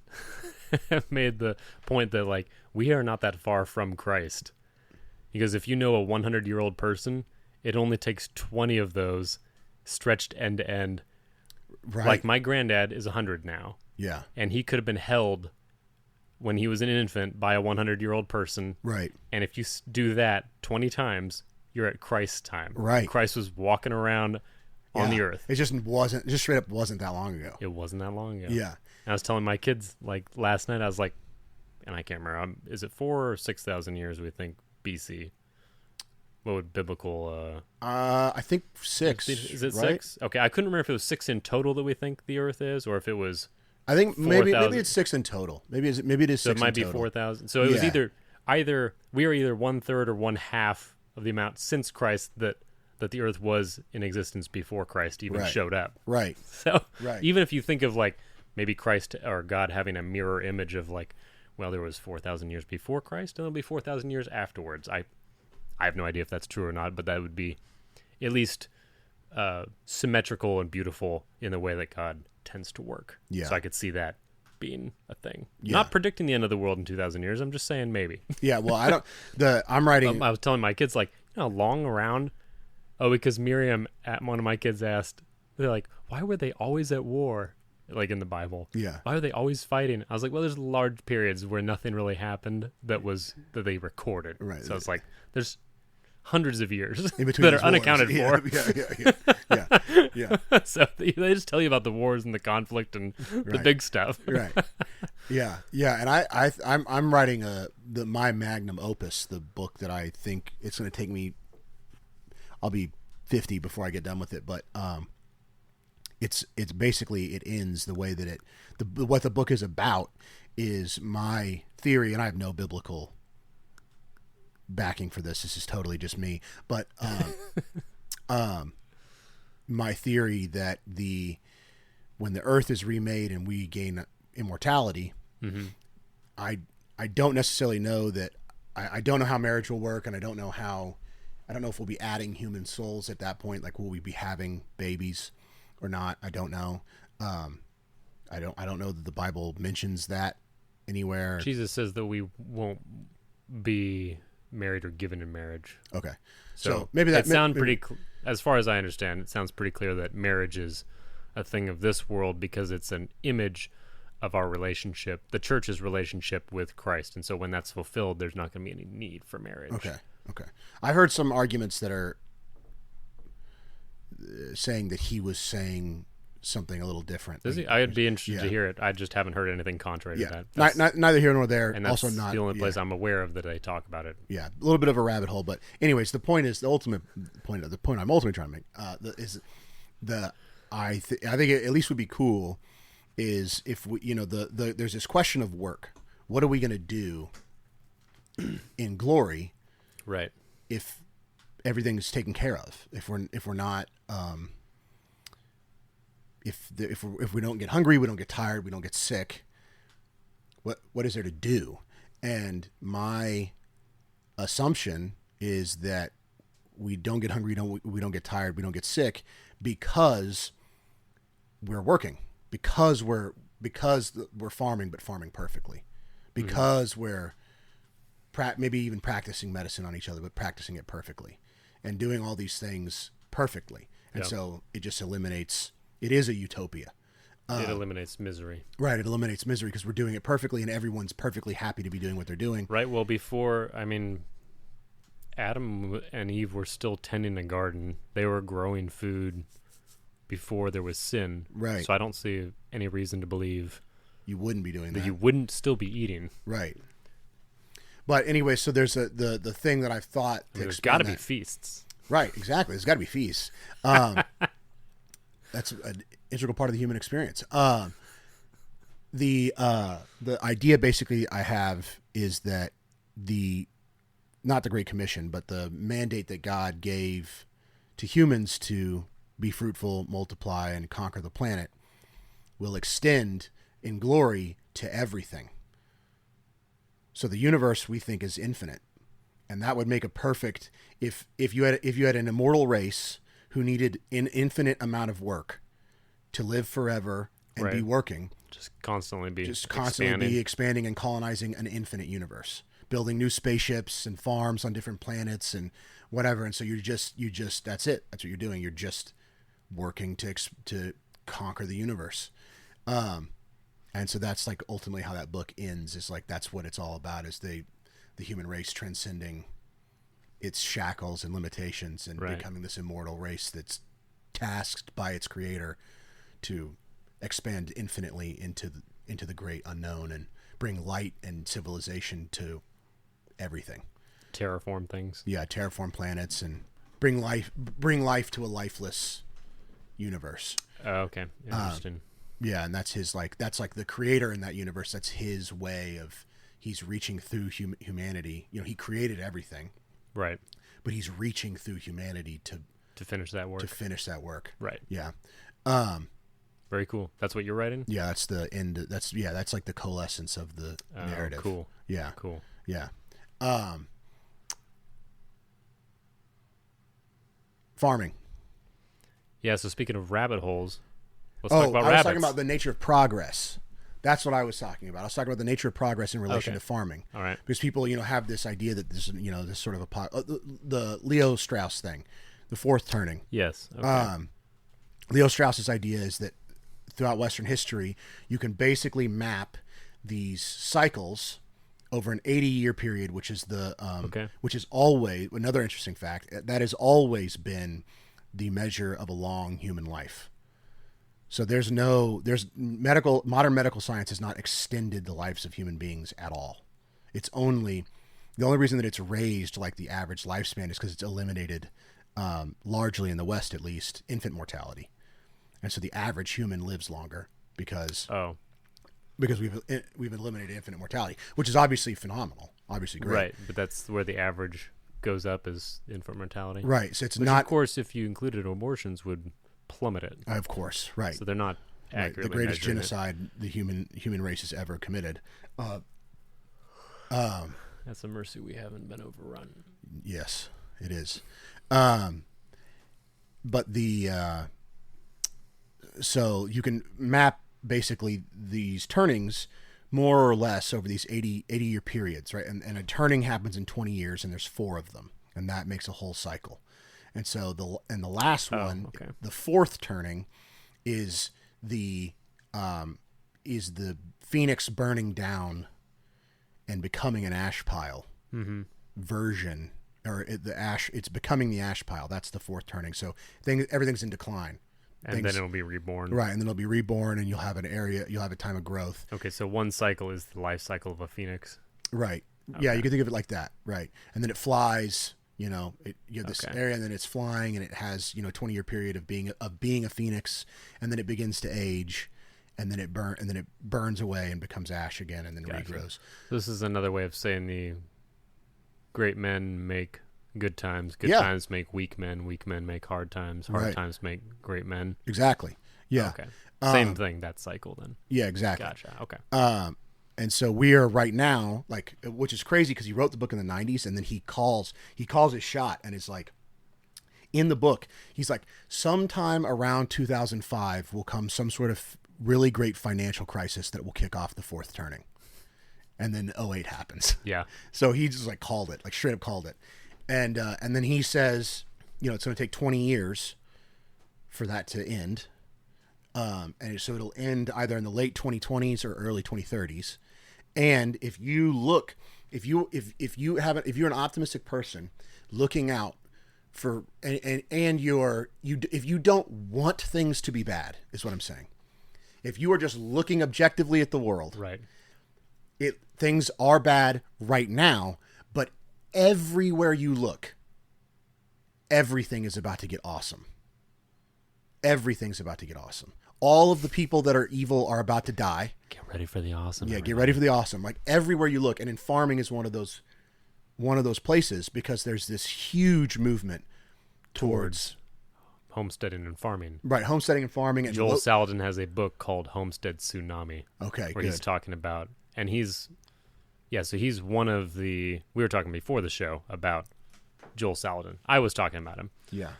Speaker 4: made the point that like we are not that far from Christ, because if you know a 100-year-old person, it only takes 20 of those stretched end to end.
Speaker 3: Right.
Speaker 4: Like my granddad is 100 now.
Speaker 3: Yeah.
Speaker 4: And he could have been held when he was an infant by a 100-year-old person.
Speaker 3: Right.
Speaker 4: And if you do that 20 times, you're at Christ's time.
Speaker 3: Right.
Speaker 4: Christ was walking around on the earth.
Speaker 3: It just straight up wasn't that long ago.
Speaker 4: It wasn't that long ago.
Speaker 3: Yeah.
Speaker 4: And I was telling my kids, like, last night, I was like, and I can't remember, is it 4,000 or 6,000 years, we think, BC? What would biblical...
Speaker 3: I think 6.
Speaker 4: Is it
Speaker 3: right?
Speaker 4: 6? Okay, I couldn't remember if it was 6 in total that we think the Earth is, or if it was...
Speaker 3: I think maybe
Speaker 4: 4,000.
Speaker 3: it's 6 in total. Maybe it is
Speaker 4: So
Speaker 3: 6
Speaker 4: it might
Speaker 3: in
Speaker 4: be
Speaker 3: total.
Speaker 4: 4,000. So it was
Speaker 3: Yeah.
Speaker 4: either we are either 1/3 or 1/2 of the amount since Christ that the Earth was in existence before Christ even
Speaker 3: Right.
Speaker 4: showed up.
Speaker 3: Right.
Speaker 4: So
Speaker 3: Right.
Speaker 4: even if you think of like maybe Christ or God having a mirror image of like, well, there was 4,000 years before Christ and there'll be 4,000 years afterwards. I have no idea if that's true or not, but that would be at least symmetrical and beautiful in the way that God tends to work.
Speaker 3: Yeah.
Speaker 4: So I could see that being a thing.
Speaker 3: Yeah.
Speaker 4: Not predicting the end of the world in 2,000 years. I'm just saying maybe.
Speaker 3: Yeah, well, I'm writing.
Speaker 4: I was telling my kids, like, how long around? Oh, because Miriam, one of my kids asked, they're like, why were they always at war? Like in the Bible.
Speaker 3: Yeah.
Speaker 4: Why are they always fighting? I was like, well, there's large periods where nothing really happened that they recorded.
Speaker 3: Right.
Speaker 4: So it's like, there's hundreds of years
Speaker 3: in between
Speaker 4: that
Speaker 3: these
Speaker 4: are unaccounted
Speaker 3: wars.
Speaker 4: for.
Speaker 3: Yeah.
Speaker 4: So they just tell you about the wars and the conflict and the big stuff.
Speaker 3: Right. Yeah. And I'm writing my magnum opus, the book that I think it's going to take me. I'll be 50 before I get done with it, but it's basically, it ends the way that what the book is about is my theory, and I have no biblical backing for this. This is totally just me, but my theory that when the earth is remade and we gain immortality,
Speaker 4: mm-hmm.
Speaker 3: I don't necessarily know that I don't know how marriage will work, and I don't know if we'll be adding human souls at that point. Like, will we be having babies or not? I don't know. I don't know that the Bible mentions that anywhere.
Speaker 4: Jesus says that we won't be married or given in marriage.
Speaker 3: Okay.
Speaker 4: So
Speaker 3: maybe that
Speaker 4: as far as I understand, it sounds pretty clear that marriage is a thing of this world because it's an image of our relationship, the church's relationship with Christ. And so when that's fulfilled, there's not going to be any need for marriage.
Speaker 3: Okay. I've heard some arguments that are saying that he was saying something a little different.
Speaker 4: I'd be interested to hear it. I just haven't heard anything contrary to
Speaker 3: that. Neither here nor there.
Speaker 4: And that's
Speaker 3: also not
Speaker 4: the only place I'm aware of that they talk about it.
Speaker 3: Yeah, a little bit of a rabbit hole, but anyways, the point I'm ultimately trying to make I think it at least would be cool is if we, there's this question of work. What are we going to do in glory?
Speaker 4: Right.
Speaker 3: If everything's taken care of, if we're not, if we don't get hungry, we don't get tired, we don't get sick, what is there to do? And my assumption is that we don't get hungry, we don't get tired, we don't get sick because we're working, because we're farming, but farming perfectly, because we're maybe even practicing medicine on each other, but practicing it perfectly and doing all these things perfectly. And so it just eliminates, it is a utopia.
Speaker 4: It eliminates misery.
Speaker 3: Right. It eliminates misery because we're doing it perfectly and everyone's perfectly happy to be doing what they're doing.
Speaker 4: Right. Well, Adam and Eve were still tending a garden. They were growing food before there was sin.
Speaker 3: Right.
Speaker 4: So I don't see any reason to believe
Speaker 3: you wouldn't be doing that.
Speaker 4: You wouldn't still be eating.
Speaker 3: Right. But anyway, so there's the thing that I've thought.
Speaker 4: There's got to be feasts.
Speaker 3: Right, exactly. There's got to be feasts. That's an integral part of the human experience. The idea basically I have is that not the Great Commission, but the mandate that God gave to humans to be fruitful, multiply, and conquer the planet will extend in glory to everything. So the universe we think is infinite, and that would make a perfect if you had an immortal race who needed an infinite amount of work to live forever and be working,
Speaker 4: just constantly be
Speaker 3: expanding and colonizing an infinite universe, building new spaceships and farms on different planets and whatever. And so you just that's it. That's what you're doing. You're just working to conquer the universe. And so that's like ultimately how that book ends, is like that's what it's all about, is the human race transcending its shackles and limitations and becoming this immortal race that's tasked by its creator to expand infinitely into the great unknown and bring light and civilization to everything.
Speaker 4: Terraform things.
Speaker 3: Yeah, terraform planets and bring life to a lifeless universe.
Speaker 4: Oh, okay. Interesting.
Speaker 3: Yeah, and that's the creator in that universe. That's his way of, he's reaching through humanity. He created everything,
Speaker 4: right?
Speaker 3: But he's reaching through humanity to
Speaker 4: finish that work.
Speaker 3: Right. Yeah.
Speaker 4: Very cool. That's what you're writing?
Speaker 3: Yeah, that's the end. That's like the coalescence of the narrative.
Speaker 4: Cool.
Speaker 3: Yeah.
Speaker 4: Cool.
Speaker 3: Yeah. Farming.
Speaker 4: Yeah, so speaking of rabbit holes, let's
Speaker 3: Oh,
Speaker 4: talk about
Speaker 3: I was
Speaker 4: rabbits.
Speaker 3: talking about the nature of progress. That's what I was talking about. I was talking about the nature of progress in relation
Speaker 4: Okay.
Speaker 3: to farming.
Speaker 4: All right.
Speaker 3: Because people, have this idea that this, this sort of the Leo Strauss thing, the fourth turning.
Speaker 4: Yes. Okay.
Speaker 3: Leo Strauss's idea is that throughout Western history, you can basically map these cycles over an 80-year period, which is which is always another interesting fact. That has always been the measure of a long human life. So modern medical science has not extended the lives of human beings at all. The only reason that it's raised like the average lifespan is because it's eliminated, largely in the West at least, infant mortality. And so the average human lives longer because we've eliminated infant mortality, which is obviously phenomenal, obviously great.
Speaker 4: Right, but that's where the average goes up is infant mortality.
Speaker 3: Right, so it's
Speaker 4: Which,
Speaker 3: not,
Speaker 4: of course, if you included abortions, would plummet it.
Speaker 3: of course, right.
Speaker 4: So they're not
Speaker 3: Right,
Speaker 4: accurately
Speaker 3: the greatest
Speaker 4: measuring it.
Speaker 3: genocide the human race has ever committed.
Speaker 4: That's a mercy we haven't been overrun.
Speaker 3: Yes, it is. But so you can map basically these turnings more or less over these 80-year periods, right? And a turning happens in 20 years, and there's 4 of them, and that makes a whole cycle. And so the last one,
Speaker 4: okay.
Speaker 3: the fourth turning, is the phoenix burning down and becoming an ash pile version, or it's becoming the ash pile. That's the fourth turning. So everything's in decline.
Speaker 4: And then it'll be reborn.
Speaker 3: Right, and then it'll be reborn, and you'll have a time of growth.
Speaker 4: Okay, so one cycle is the life cycle of a phoenix.
Speaker 3: Right. Yeah, you can think of it like that. Right, and then it flies. You have this
Speaker 4: Okay.
Speaker 3: area, and then it's flying, and it has 20-year period of being a phoenix, and then it begins to age, and then it burns away and becomes ash again, and then
Speaker 4: Gotcha.
Speaker 3: regrows.
Speaker 4: This is another way of saying the great men make good times. Good
Speaker 3: Yeah.
Speaker 4: times make weak men. Weak men make hard times. Hard
Speaker 3: Right.
Speaker 4: times make great men.
Speaker 3: Exactly. Yeah.
Speaker 4: Okay. Same thing. That cycle then.
Speaker 3: Yeah. Exactly.
Speaker 4: Gotcha. Okay.
Speaker 3: And so we are right now, which is crazy because he wrote the book in the 90s, and then he calls his shot, and it's like, in the book, he's like, sometime around 2005 will come some sort of really great financial crisis that will kick off the fourth turning. And then 08 happens.
Speaker 4: Yeah.
Speaker 3: So he just called it, straight up called it. And then he says, it's going to take 20 years for that to end. And so it'll end either in the late 2020s or early 2030s. And if you're an optimistic person looking out for, if you don't want things to be bad, is what I'm saying. If you are just looking objectively at the world,
Speaker 4: Right.
Speaker 3: Things are bad right now, but everywhere you look, everything is about to get awesome. Everything's about to get awesome. All of the people that are evil are about to die.
Speaker 4: Get ready for the awesome.
Speaker 3: Yeah, get ready for the awesome. Everywhere you look, and in farming is one of those places because there's this huge movement towards
Speaker 4: homesteading and farming.
Speaker 3: right homesteading and farming. And
Speaker 4: Joel Salatin has a book called Homestead Tsunami.
Speaker 3: Okay,
Speaker 4: where
Speaker 3: good.
Speaker 4: he's talking about, and so he's one of the. We were talking before the show about Joel Salatin. I was talking about him.
Speaker 3: Yeah.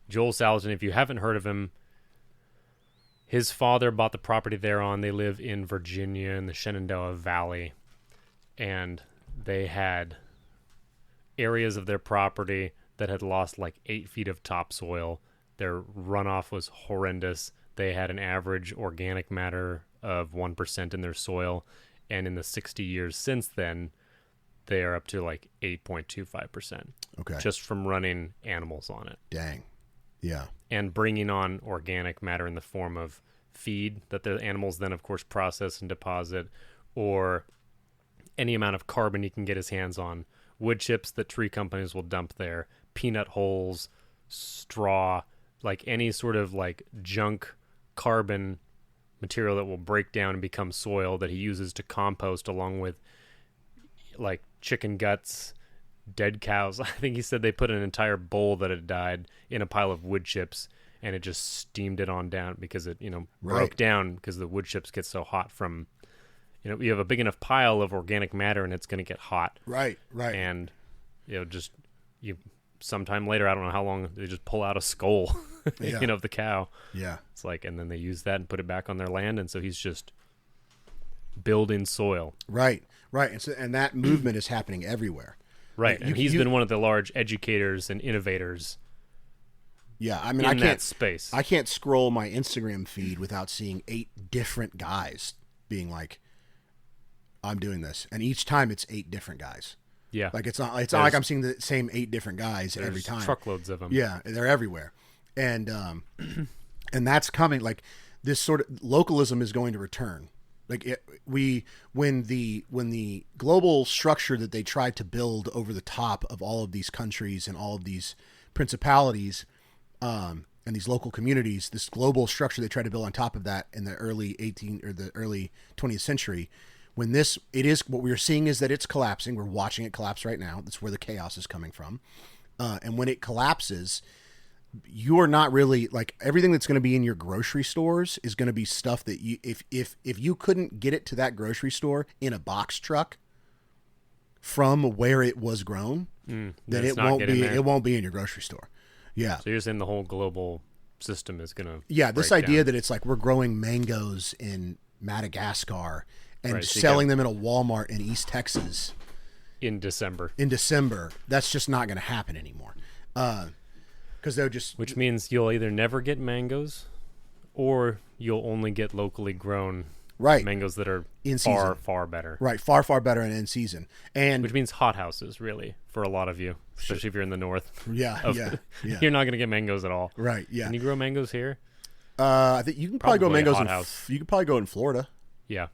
Speaker 4: Joel Salatin, if you haven't heard of him, his father bought the property they're on. They live in Virginia in the Shenandoah Valley, and they had areas of their property that had lost 8 feet of topsoil. Their runoff was horrendous. They had an average organic matter of 1% in their soil, and in the 60 years since then, they are up to 8.25%.
Speaker 3: Okay.
Speaker 4: Just from running animals on it.
Speaker 3: Dang. Yeah.
Speaker 4: And bringing on organic matter in the form of feed that the animals then, of course, process and deposit, or any amount of carbon he can get his hands on, wood chips that tree companies will dump there, peanut hulls, straw, any sort of junk carbon material that will break down and become soil that he uses to compost, along with chicken guts, dead cows. I think he said they put an entire bowl that had died in a pile of wood chips, and it just steamed it on down because it broke down because the wood chips get so hot from you have a big enough pile of organic matter and it's going to get hot,
Speaker 3: Right.
Speaker 4: and just you sometime later, I don't know how long, they just pull out a skull,
Speaker 3: Yeah.
Speaker 4: of the cow.
Speaker 3: Yeah.
Speaker 4: It's like, and then they use that and put it back on their land, and so he's just building soil.
Speaker 3: Right. And that movement is happening everywhere.
Speaker 4: Right,
Speaker 3: You-
Speaker 4: and he's
Speaker 3: you-
Speaker 4: been one of the large educators and innovators
Speaker 3: Yeah, I mean,
Speaker 4: in
Speaker 3: I
Speaker 4: that
Speaker 3: can't
Speaker 4: space.
Speaker 3: I can't scroll my Instagram feed without seeing 8 different guys being like, "I'm doing this," and each time it's 8 different guys.
Speaker 4: Yeah,
Speaker 3: Like it's not like I'm seeing the same 8 different guys every
Speaker 4: there's
Speaker 3: time.
Speaker 4: truckloads of them.
Speaker 3: Yeah, they're everywhere, and and that's coming. Like this sort of localism is going to return. Like when the global structure that they tried to build over the top of all of these countries and all of these principalities, and these local communities, this global structure they tried to build on top of that in the early 20th century. When what we're seeing is that it's collapsing. We're watching it collapse right now. That's where the chaos is coming from. And when it collapses, you are not really like everything that's going to be in your grocery stores is going to be stuff that you, if you couldn't get it to that grocery store in a box truck from where it was grown, then
Speaker 4: it's
Speaker 3: it
Speaker 4: not
Speaker 3: won't
Speaker 4: getting
Speaker 3: be,
Speaker 4: there.
Speaker 3: it won't be in your grocery store. Yeah.
Speaker 4: So you're saying the whole global system is going to
Speaker 3: This idea that it's like we're growing mangoes in Madagascar and
Speaker 4: Right, so you
Speaker 3: selling them in a Walmart in East Texas
Speaker 4: in December,
Speaker 3: in December, that's just not going to happen anymore. Because they'll just
Speaker 4: which means you'll either never get mangoes, or you'll only get locally grown
Speaker 3: right
Speaker 4: mangoes that are
Speaker 3: In
Speaker 4: far,
Speaker 3: season.
Speaker 4: far better.
Speaker 3: far better in season. And
Speaker 4: Which means hothouses, really, for a lot of you, especially if you're in the north.
Speaker 3: yeah.
Speaker 4: You're not going to get mangoes at all.
Speaker 3: Right. Yeah.
Speaker 4: Can you grow mangoes here?
Speaker 3: I think you can probably grow
Speaker 4: Probably a
Speaker 3: mangoes
Speaker 4: hothouse.
Speaker 3: you can probably go in Florida.
Speaker 4: Yeah.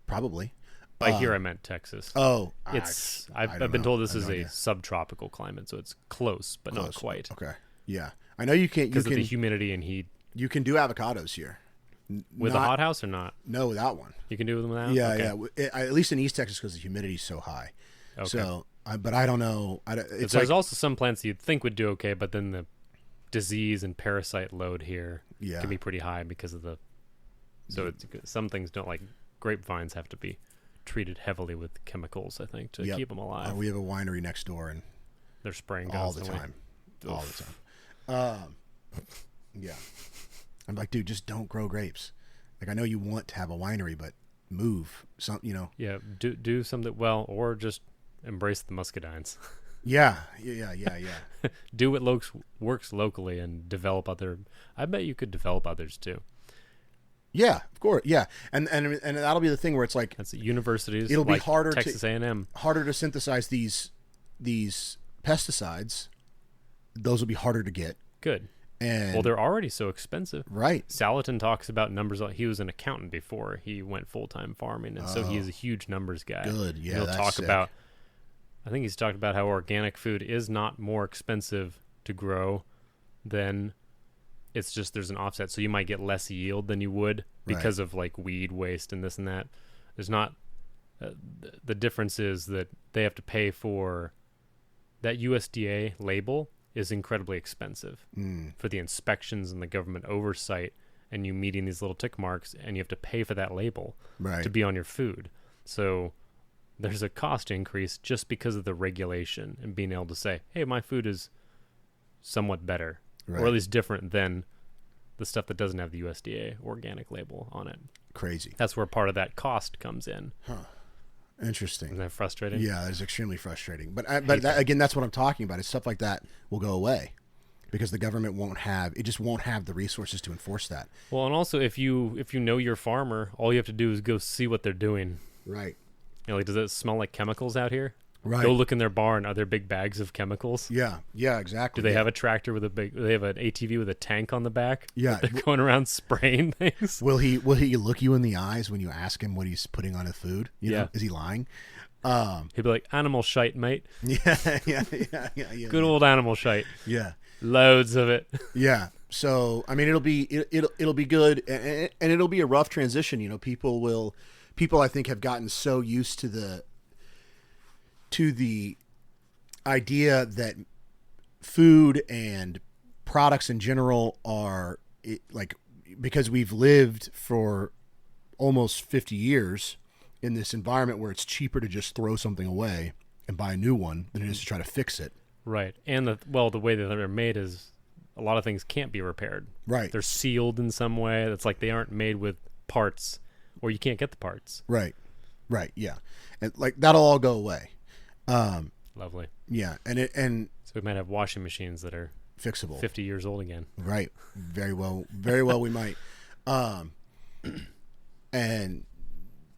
Speaker 3: Probably.
Speaker 4: By here, I meant Texas.
Speaker 3: Oh,
Speaker 4: It's
Speaker 3: I
Speaker 4: I've
Speaker 3: don't
Speaker 4: been
Speaker 3: know.
Speaker 4: told this
Speaker 3: I have
Speaker 4: is
Speaker 3: no
Speaker 4: a
Speaker 3: idea.
Speaker 4: subtropical climate, so it's close, but not
Speaker 3: Close.
Speaker 4: quite.
Speaker 3: Okay. Yeah. I know you can't. You
Speaker 4: Because of the
Speaker 3: can.
Speaker 4: humidity and heat.
Speaker 3: You can do avocados here.
Speaker 4: With a hothouse or not?
Speaker 3: No, without one.
Speaker 4: You can do it without?
Speaker 3: Yeah,
Speaker 4: Okay.
Speaker 3: yeah. At least in East Texas because the humidity is so high.
Speaker 4: Okay.
Speaker 3: So, but I don't know.
Speaker 4: But
Speaker 3: It's
Speaker 4: there's
Speaker 3: like
Speaker 4: also some plants you'd think would do okay, but then the disease and parasite load here
Speaker 3: Yeah.
Speaker 4: can be pretty high because of the. So some things don't, like grapevines have to be treated heavily with chemicals, I think, to
Speaker 3: Yep.
Speaker 4: keep them alive.
Speaker 3: we have a winery next door and
Speaker 4: They're spraying
Speaker 3: all the
Speaker 4: constantly.
Speaker 3: time, all the time. Yeah, I'm like, dude, just don't grow grapes. Like, I know you want to have a winery, but move some.
Speaker 4: Yeah, do something well, or just embrace the muscadines.
Speaker 3: Yeah.
Speaker 4: Do what works locally and develop other. I bet you could develop others too.
Speaker 3: Yeah, of course. Yeah, and that'll be the thing where it's like
Speaker 4: That's at universities.
Speaker 3: It'll be
Speaker 4: like
Speaker 3: harder to-
Speaker 4: Texas A&M.
Speaker 3: harder to synthesize these pesticides. Those will be harder to get.
Speaker 4: Good.
Speaker 3: And
Speaker 4: Well, they're already so expensive.
Speaker 3: right.
Speaker 4: Salatin talks about numbers. He was an accountant before he went full-time farming, and so he is a huge numbers guy.
Speaker 3: Good. Yeah,
Speaker 4: He'll
Speaker 3: that's
Speaker 4: talk
Speaker 3: sick.
Speaker 4: about. I think he's talked about how organic food is not more expensive to grow than. It's just there's an offset, so you might get less yield than you would because of like weed waste and this and that. There's not. The difference is that they have to pay for that USDA label is incredibly expensive for the inspections and the government oversight, and you meeting these little tick marks, and you have to pay for that label
Speaker 3: Right.
Speaker 4: to be on your food. So there's a cost increase just because of the regulation and being able to say, hey, my food is somewhat better, or
Speaker 3: Right.
Speaker 4: at least different than the stuff that doesn't have the USDA organic label on it.
Speaker 3: Crazy.
Speaker 4: That's where part of that cost comes in.
Speaker 3: Interesting.
Speaker 4: Isn't that frustrating?
Speaker 3: Yeah, it's extremely frustrating. But again, that's what I'm talking about. Is stuff like that will go away because the government won't have the resources to enforce that.
Speaker 4: Well, and also if you know your farmer, all you have to do is go see what they're doing.
Speaker 3: Right.
Speaker 4: Like, does it smell like chemicals out here?
Speaker 3: Right.
Speaker 4: Go look in their barn. Are there big bags of chemicals?
Speaker 3: Yeah. Yeah. Exactly.
Speaker 4: Do they have a tractor with do they have an ATV with a tank on the back?
Speaker 3: Yeah.
Speaker 4: They're going around spraying things.
Speaker 3: Will he look you in the eyes when you ask him what he's putting on his food? You know?
Speaker 4: Yeah.
Speaker 3: Is he lying?
Speaker 4: He'd be like, animal shite, mate.
Speaker 3: Yeah.
Speaker 4: Good old animal shite.
Speaker 3: Yeah.
Speaker 4: Loads of it.
Speaker 3: Yeah. So I mean, it'll be good, and it'll be a rough transition. People I think have gotten so used to the idea that food and products in general are like, because we've lived for almost 50 years in this environment where it's cheaper to just throw something away and buy a new one than it is to try to fix it.
Speaker 4: Right. And the way that they're made is a lot of things can't be repaired.
Speaker 3: Right.
Speaker 4: They're sealed in some way. It's like they aren't made with parts, or you can't get the parts.
Speaker 3: Right. Right. Yeah. And like that'll all go away.
Speaker 4: Lovely.
Speaker 3: Yeah. And
Speaker 4: So we might have washing machines that are
Speaker 3: fixable.
Speaker 4: 50 years old again.
Speaker 3: Right. Very well. Very well. We might. And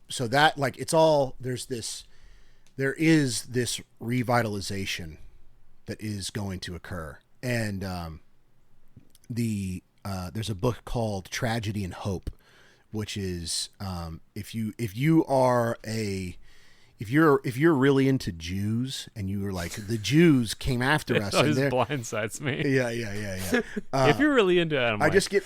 Speaker 3: so that like it's all there is this revitalization that is going to occur, and there's a book called Tragedy and Hope, which is if you're really into Jews and you were like the Jews came after us,
Speaker 4: It always
Speaker 3: and
Speaker 4: blindsides me.
Speaker 3: yeah.
Speaker 4: If you're really into it,
Speaker 3: I just get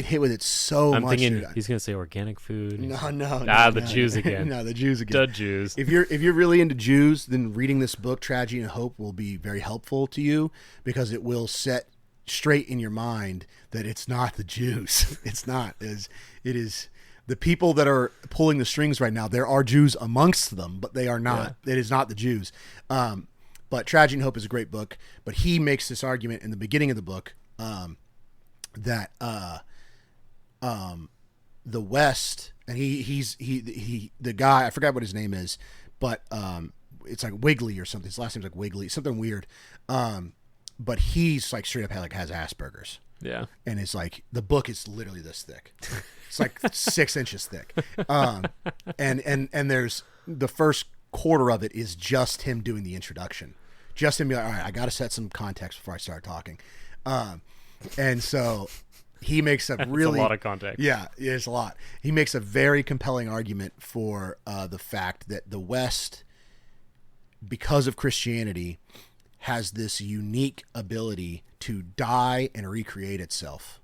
Speaker 3: hit with it so
Speaker 4: I'm
Speaker 3: much.
Speaker 4: thinking
Speaker 3: dude.
Speaker 4: he's gonna say organic food.
Speaker 3: No.
Speaker 4: The Jews again.
Speaker 3: No, the Jews again.
Speaker 4: The Jews.
Speaker 3: If you're really into Jews, then reading this book, Tragedy and Hope, will be very helpful to you because it will set straight in your mind that it's not the Jews. It's not. It is the people that are pulling the strings right now. There are Jews amongst them, but they are not. Yeah. It is not the Jews. But Tragedy and Hope is a great book. But he makes this argument in the beginning of the book that the West, and he's the guy, I forgot what his name is, but it's like Wiggly or something. His last name's like Wiggly, something weird. But he's like straight up has Asperger's.
Speaker 4: Yeah.
Speaker 3: And it's like the book is literally this thick. It's like 6 inches thick. And there's the first quarter of it is just him doing the introduction. Just him being like, all right, I got to set some context before I start talking. And so he makes a really
Speaker 4: a lot of context.
Speaker 3: Yeah, it's a lot. He makes a very compelling argument for the fact that the West, because of Christianity, has this unique ability to die and recreate itself.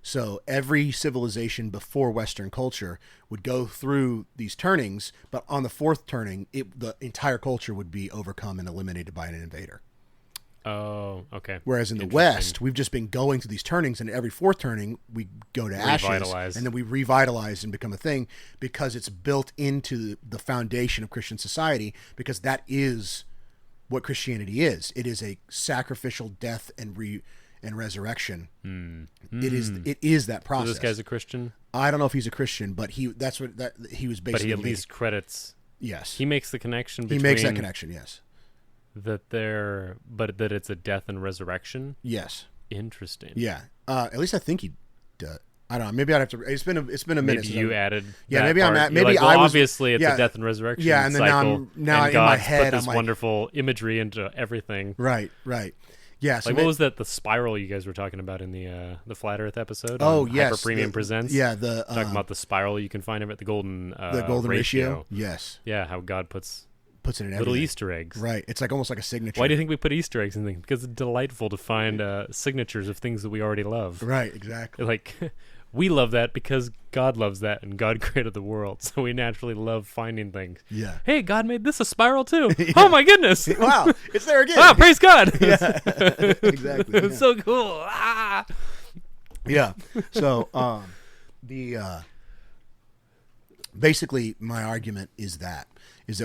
Speaker 3: So every civilization before Western culture would go through these turnings, but on the fourth turning, the entire culture would be overcome and eliminated by an invader.
Speaker 4: Oh, okay.
Speaker 3: Whereas in the West, we've just been going through these turnings, and every fourth turning, we go to ashes, and then we revitalize and become a thing because it's built into the foundation of Christian society, because that is what Christianity is. It is a sacrificial death and resurrection. It is that process.
Speaker 4: So this guy's a Christian?
Speaker 3: I don't know if he's a Christian, but he was basically.
Speaker 4: But he at least credits.
Speaker 3: Yes,
Speaker 4: he makes the connection.
Speaker 3: He makes that connection. Yes,
Speaker 4: that it's a death and resurrection.
Speaker 3: Yes,
Speaker 4: interesting.
Speaker 3: Yeah, at least I think he does. I don't know. Maybe I'd have to. It's been a minute.
Speaker 4: Maybe you added.
Speaker 3: Yeah, maybe
Speaker 4: part.
Speaker 3: I'm at. Maybe
Speaker 4: like, well,
Speaker 3: I was.
Speaker 4: Obviously, it's a death and resurrection.
Speaker 3: Yeah, and then
Speaker 4: cycle,
Speaker 3: now in
Speaker 4: God's
Speaker 3: my head,
Speaker 4: put this
Speaker 3: I'm like,
Speaker 4: wonderful imagery into everything.
Speaker 3: Right. Yeah. So
Speaker 4: like what was that? The spiral you guys were talking about in the Flat Earth episode?
Speaker 3: Oh,
Speaker 4: on
Speaker 3: yes.
Speaker 4: Hyper Premium Presents.
Speaker 3: Yeah.
Speaker 4: Talking about the spiral you can find at the golden
Speaker 3: ratio. Yes.
Speaker 4: Yeah, how God puts
Speaker 3: it in
Speaker 4: little
Speaker 3: everything.
Speaker 4: Easter eggs.
Speaker 3: Right. It's like almost like a signature.
Speaker 4: Why do you think we put Easter eggs in things? Because it's delightful to find signatures of things that we already love.
Speaker 3: Right. Exactly.
Speaker 4: Like we love that because God loves that and God created the world, so we naturally love finding things.
Speaker 3: Yeah.
Speaker 4: Hey, God made this a spiral too. Yeah. Oh my goodness!
Speaker 3: Wow, it's there again.
Speaker 4: Ah, praise God!
Speaker 3: Yeah. Exactly.
Speaker 4: It's so cool. Ah.
Speaker 3: Yeah. So basically my argument is that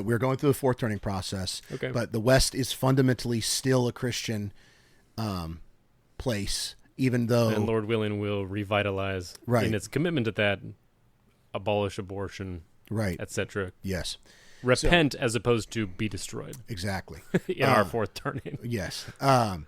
Speaker 3: we're going through the fourth turning process.
Speaker 4: Okay.
Speaker 3: But the West is fundamentally still a Christian place, even though,
Speaker 4: and Lord willing, will revitalize in its commitment to that, abolish abortion,
Speaker 3: right,
Speaker 4: etc.
Speaker 3: Yes.
Speaker 4: Repent as opposed to be destroyed.
Speaker 3: Exactly.
Speaker 4: In our fourth turning.
Speaker 3: Yes. And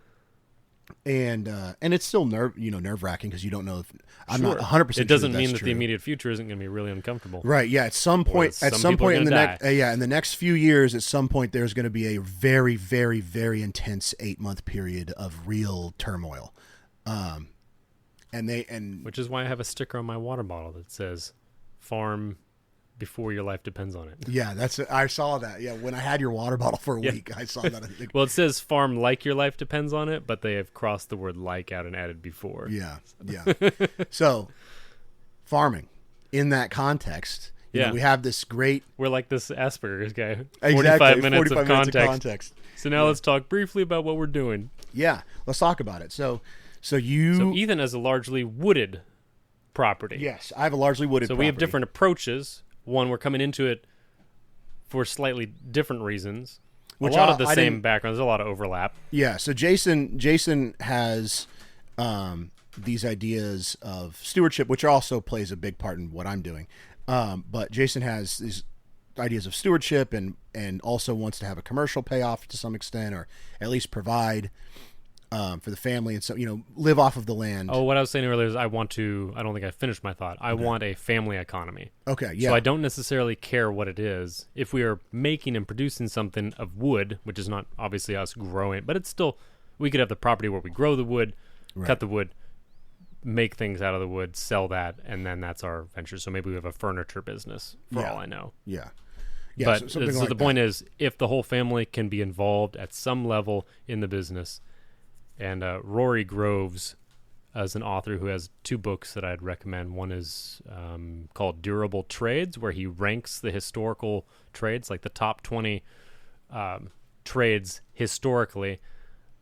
Speaker 3: it's still nerve wracking because you don't know if I'm not 100%.
Speaker 4: It doesn't mean that the immediate future isn't going to be really uncomfortable.
Speaker 3: Right. Yeah. At some point in the next few years, at some point, there's going to be a very, very, very intense 8-month period of real turmoil.
Speaker 4: Which is why I have a sticker on my water bottle that says "Farm before your life depends on it."
Speaker 3: Yeah, I saw that. Yeah, when I had your water bottle for a week, I saw that.
Speaker 4: Well, it says "Farm like your life depends on it," but they have crossed the word "like" out and added "before."
Speaker 3: Yeah, yeah. So, farming in that context, you know, we have this great.
Speaker 4: We're like this Asperger's guy.
Speaker 3: Exactly,
Speaker 4: 45 minutes of
Speaker 3: context.
Speaker 4: So now let's talk briefly about what we're doing.
Speaker 3: Yeah, let's talk about it. So Ethan
Speaker 4: has a largely wooded property.
Speaker 3: Yes, I have a largely wooded property.
Speaker 4: So we have different approaches. One, we're coming into it for slightly different reasons.
Speaker 3: which
Speaker 4: a lot of the
Speaker 3: I
Speaker 4: same
Speaker 3: didn't-
Speaker 4: backgrounds. There's a lot of overlap.
Speaker 3: Yeah. So Jason has these ideas of stewardship, which also plays a big part in what I'm doing. But Jason has these ideas of stewardship and also wants to have a commercial payoff to some extent, or at least provide for the family, and so live off of the land.
Speaker 4: Oh, what I was saying earlier is I don't think I finished my thought. I want a family economy.
Speaker 3: Okay, yeah.
Speaker 4: So I don't necessarily care what it is. If we are making and producing something of wood, which is not obviously us growing, but it's still, we could have the property where we grow the wood, cut the wood, make things out of the wood, sell that, and then that's our venture. So maybe we have a furniture business for all I know.
Speaker 3: Yeah.
Speaker 4: But
Speaker 3: something like
Speaker 4: the
Speaker 3: that.
Speaker 4: point is, if the whole family can be involved at some level in the business, and Rory Groves is an author who has 2 books that I'd recommend. One is called Durable Trades, where he ranks the historical trades, like the top 20 trades historically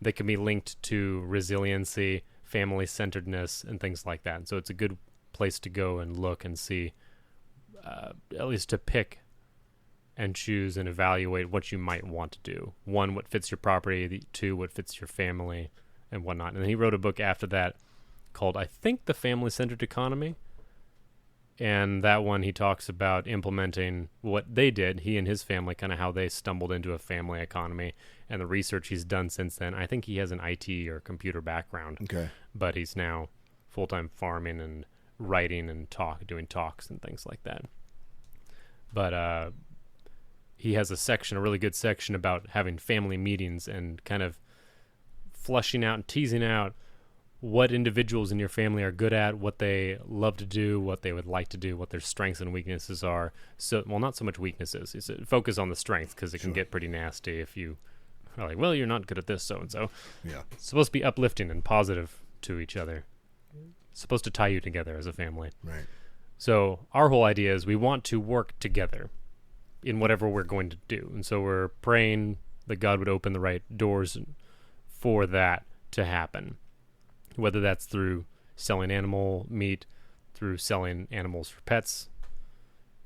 Speaker 4: that can be linked to resiliency, family-centeredness, and things like that. And so it's a good place to go and look and see, at least to pick and choose and evaluate what you might want to do. 1, what fits your property. 2, what fits your family and whatnot. And then he wrote a book after that called, I think, The Family-Centered Economy. And that one he talks about implementing what they did, he and his family, kind of how they stumbled into a family economy and the research he's done since then. I think he has an IT or computer background.
Speaker 3: Okay.
Speaker 4: But he's now full-time farming and writing and doing talks and things like that. But he has a really good section about having family meetings and kind of flushing out and teasing out what individuals in your family are good at, what they love to do, what they would like to do, what their strengths and weaknesses are. So, well, not so much weaknesses. It's focus on the strengths, because it can get pretty nasty if you are like, well, you're not good at this, so-and-so.
Speaker 3: Yeah.
Speaker 4: It's supposed to be uplifting and positive to each other. It's supposed to tie you together as a family.
Speaker 3: Right.
Speaker 4: So our whole idea is we want to work together in whatever we're going to do. And so we're praying that God would open the right doors for that to happen. Whether that's through selling animal meat, through selling animals for pets,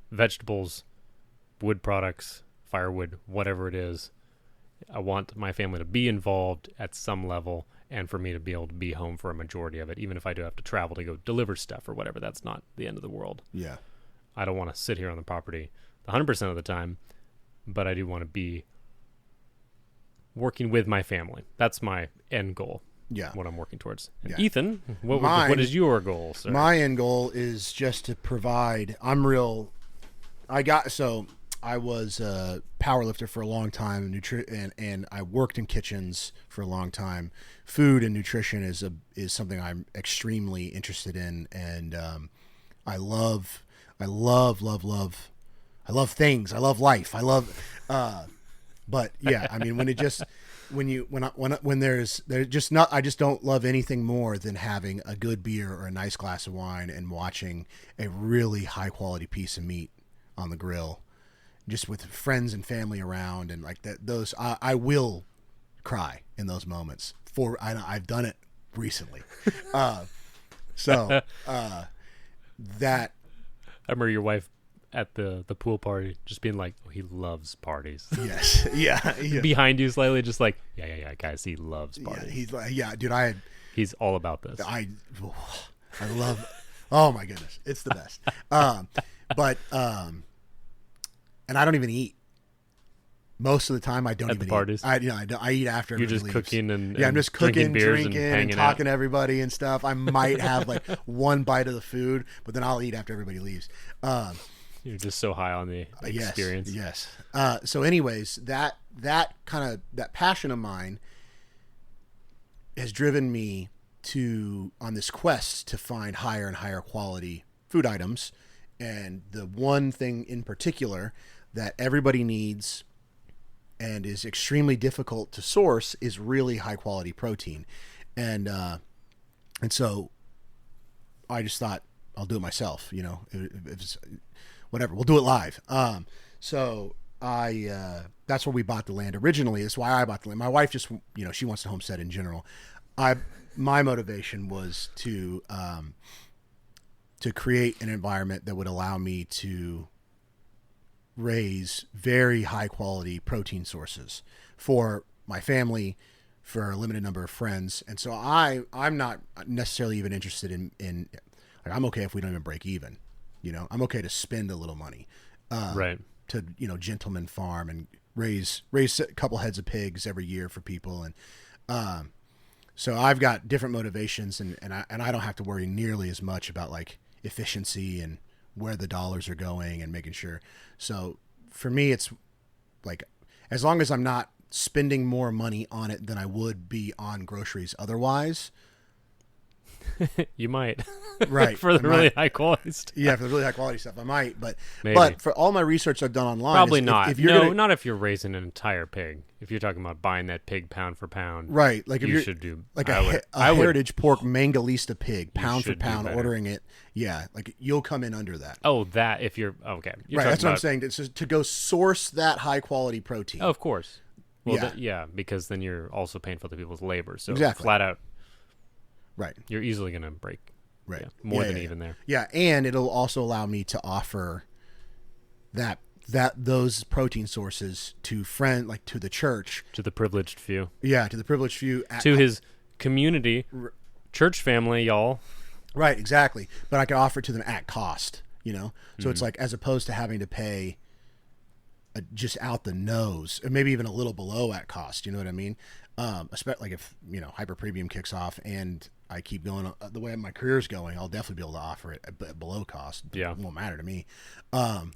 Speaker 4: vegetables, wood products, firewood, whatever it is. I want my family to be involved at some level, and for me to be able to be home for a majority of it, even if I do have to travel to go deliver stuff or whatever. That's not the end of the world.
Speaker 3: Yeah.
Speaker 4: I don't want to sit here on the property 100% of the time, but I do want to be working with my family. That's my end goal.
Speaker 3: Yeah.
Speaker 4: What I'm working towards. And
Speaker 3: Yeah.
Speaker 4: Ethan, what
Speaker 3: Mine-
Speaker 4: is your goal, sir?
Speaker 3: My end goal is just to provide. I was a power lifter for a long time, and I worked in kitchens for a long time. Food and nutrition is something I'm extremely interested in, and I love things. I love life. But yeah, I mean, I just don't love anything more than having a good beer or a nice glass of wine and watching a really high quality piece of meat on the grill, just with friends and family around, and like that. I will cry in those moments. I've done it recently. That
Speaker 4: I remember your wife at the pool party just being like, oh, he loves parties.
Speaker 3: yes, yeah.
Speaker 4: Behind you slightly, just like, yeah, guys, he loves parties.
Speaker 3: Yeah, he's like, yeah, dude.
Speaker 4: He's all about this.
Speaker 3: I love. Oh my goodness, it's the best. And I don't even eat. Most of the time, I don't
Speaker 4: At
Speaker 3: even
Speaker 4: the parties?
Speaker 3: eat. I eat after
Speaker 4: You're
Speaker 3: everybody
Speaker 4: just
Speaker 3: leaves.
Speaker 4: cooking and
Speaker 3: I'm just
Speaker 4: drinking
Speaker 3: cooking,
Speaker 4: beers and
Speaker 3: drinking, and
Speaker 4: hanging
Speaker 3: talking
Speaker 4: out.
Speaker 3: to everybody and stuff. I might have like one bite of the food, but then I'll eat after everybody leaves.
Speaker 4: You're just so high on the experience.
Speaker 3: Yes. So, anyways, that passion of mine has driven me on this quest to find higher and higher quality food items, and the one thing in particular that everybody needs and is extremely difficult to source is really high quality protein, and so I just thought I'll do it myself. If it's whatever, we'll do it live. So that's where we bought the land originally. That's why I bought the land. My wife just, she wants to homestead in general. My motivation was to create an environment that would allow me to raise very high quality protein sources for my family, for a limited number of friends. And so I'm not necessarily even interested in like, I'm okay if we don't even break even, I'm okay to spend a little money,
Speaker 4: Right.
Speaker 3: to, gentleman farm and raise a couple heads of pigs every year for people. And, so I've got different motivations and I don't have to worry nearly as much about like efficiency and where the dollars are going and making sure. So for me, it's like, as long as I'm not spending more money on it than I would be on groceries otherwise.
Speaker 4: You might.
Speaker 3: Right.
Speaker 4: For the really high quality stuff.
Speaker 3: Yeah, for the really high quality stuff, I might.
Speaker 4: Maybe.
Speaker 3: But for all my research I've done online,
Speaker 4: Probably not.
Speaker 3: If you're
Speaker 4: not if you're raising an entire pig. If you're talking about buying that pig pound for pound.
Speaker 3: right, like if
Speaker 4: you
Speaker 3: you're
Speaker 4: should do
Speaker 3: like
Speaker 4: a
Speaker 3: heritage pork mangalista pig, pound for
Speaker 4: should do
Speaker 3: pound,
Speaker 4: better.
Speaker 3: ordering it. Yeah, like you'll come in under that.
Speaker 4: Oh, that if you're okay. You're
Speaker 3: Right,
Speaker 4: talking
Speaker 3: that's what I'm
Speaker 4: about-
Speaker 3: saying. It's just to go source that high quality protein.
Speaker 4: Oh, of course. Well,
Speaker 3: Yeah.
Speaker 4: yeah, because then you're also paying for the people's labor. So
Speaker 3: Exactly.
Speaker 4: flat out,
Speaker 3: Right.
Speaker 4: you're easily going to break.
Speaker 3: Right.
Speaker 4: Yeah, more
Speaker 3: Yeah,
Speaker 4: than
Speaker 3: yeah,
Speaker 4: even
Speaker 3: yeah.
Speaker 4: there.
Speaker 3: Yeah, and it'll also allow me to offer those protein sources to to the church.
Speaker 4: To the privileged few.
Speaker 3: Yeah, to the privileged few.
Speaker 4: To his community, church family, y'all.
Speaker 3: Right, exactly. But I can offer it to them at cost, So
Speaker 4: Mm-hmm.
Speaker 3: it's like, as opposed to having to pay just out the nose, or maybe even a little below at cost, you know what I mean? Especially like if, hyper premium kicks off and I keep going the way my career's going, I'll definitely be able to offer it at below cost.
Speaker 4: Yeah.
Speaker 3: It won't matter to me.
Speaker 4: I'm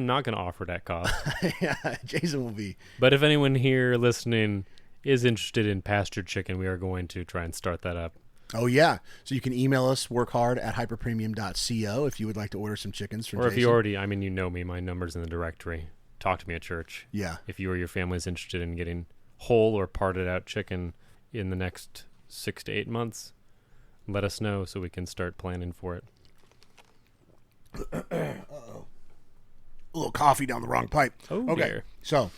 Speaker 4: not going to offer that cost.
Speaker 3: Yeah, Jason will be.
Speaker 4: But if anyone here listening is interested in pastured chicken, we are going to try and start that up.
Speaker 3: Oh, yeah. So you can email us, workhard@hyperpremium.co, if you would like to order some chickens from
Speaker 4: Or if
Speaker 3: Jason.
Speaker 4: you already, you know me, my number's in the directory. Talk to me at church.
Speaker 3: Yeah.
Speaker 4: If you or your family is interested in getting whole or parted out chicken in the next 6 to 8 months, let us know so we can start planning for it.
Speaker 3: A little coffee down the wrong pipe.
Speaker 4: Oh,
Speaker 3: okay.
Speaker 4: dear.
Speaker 3: So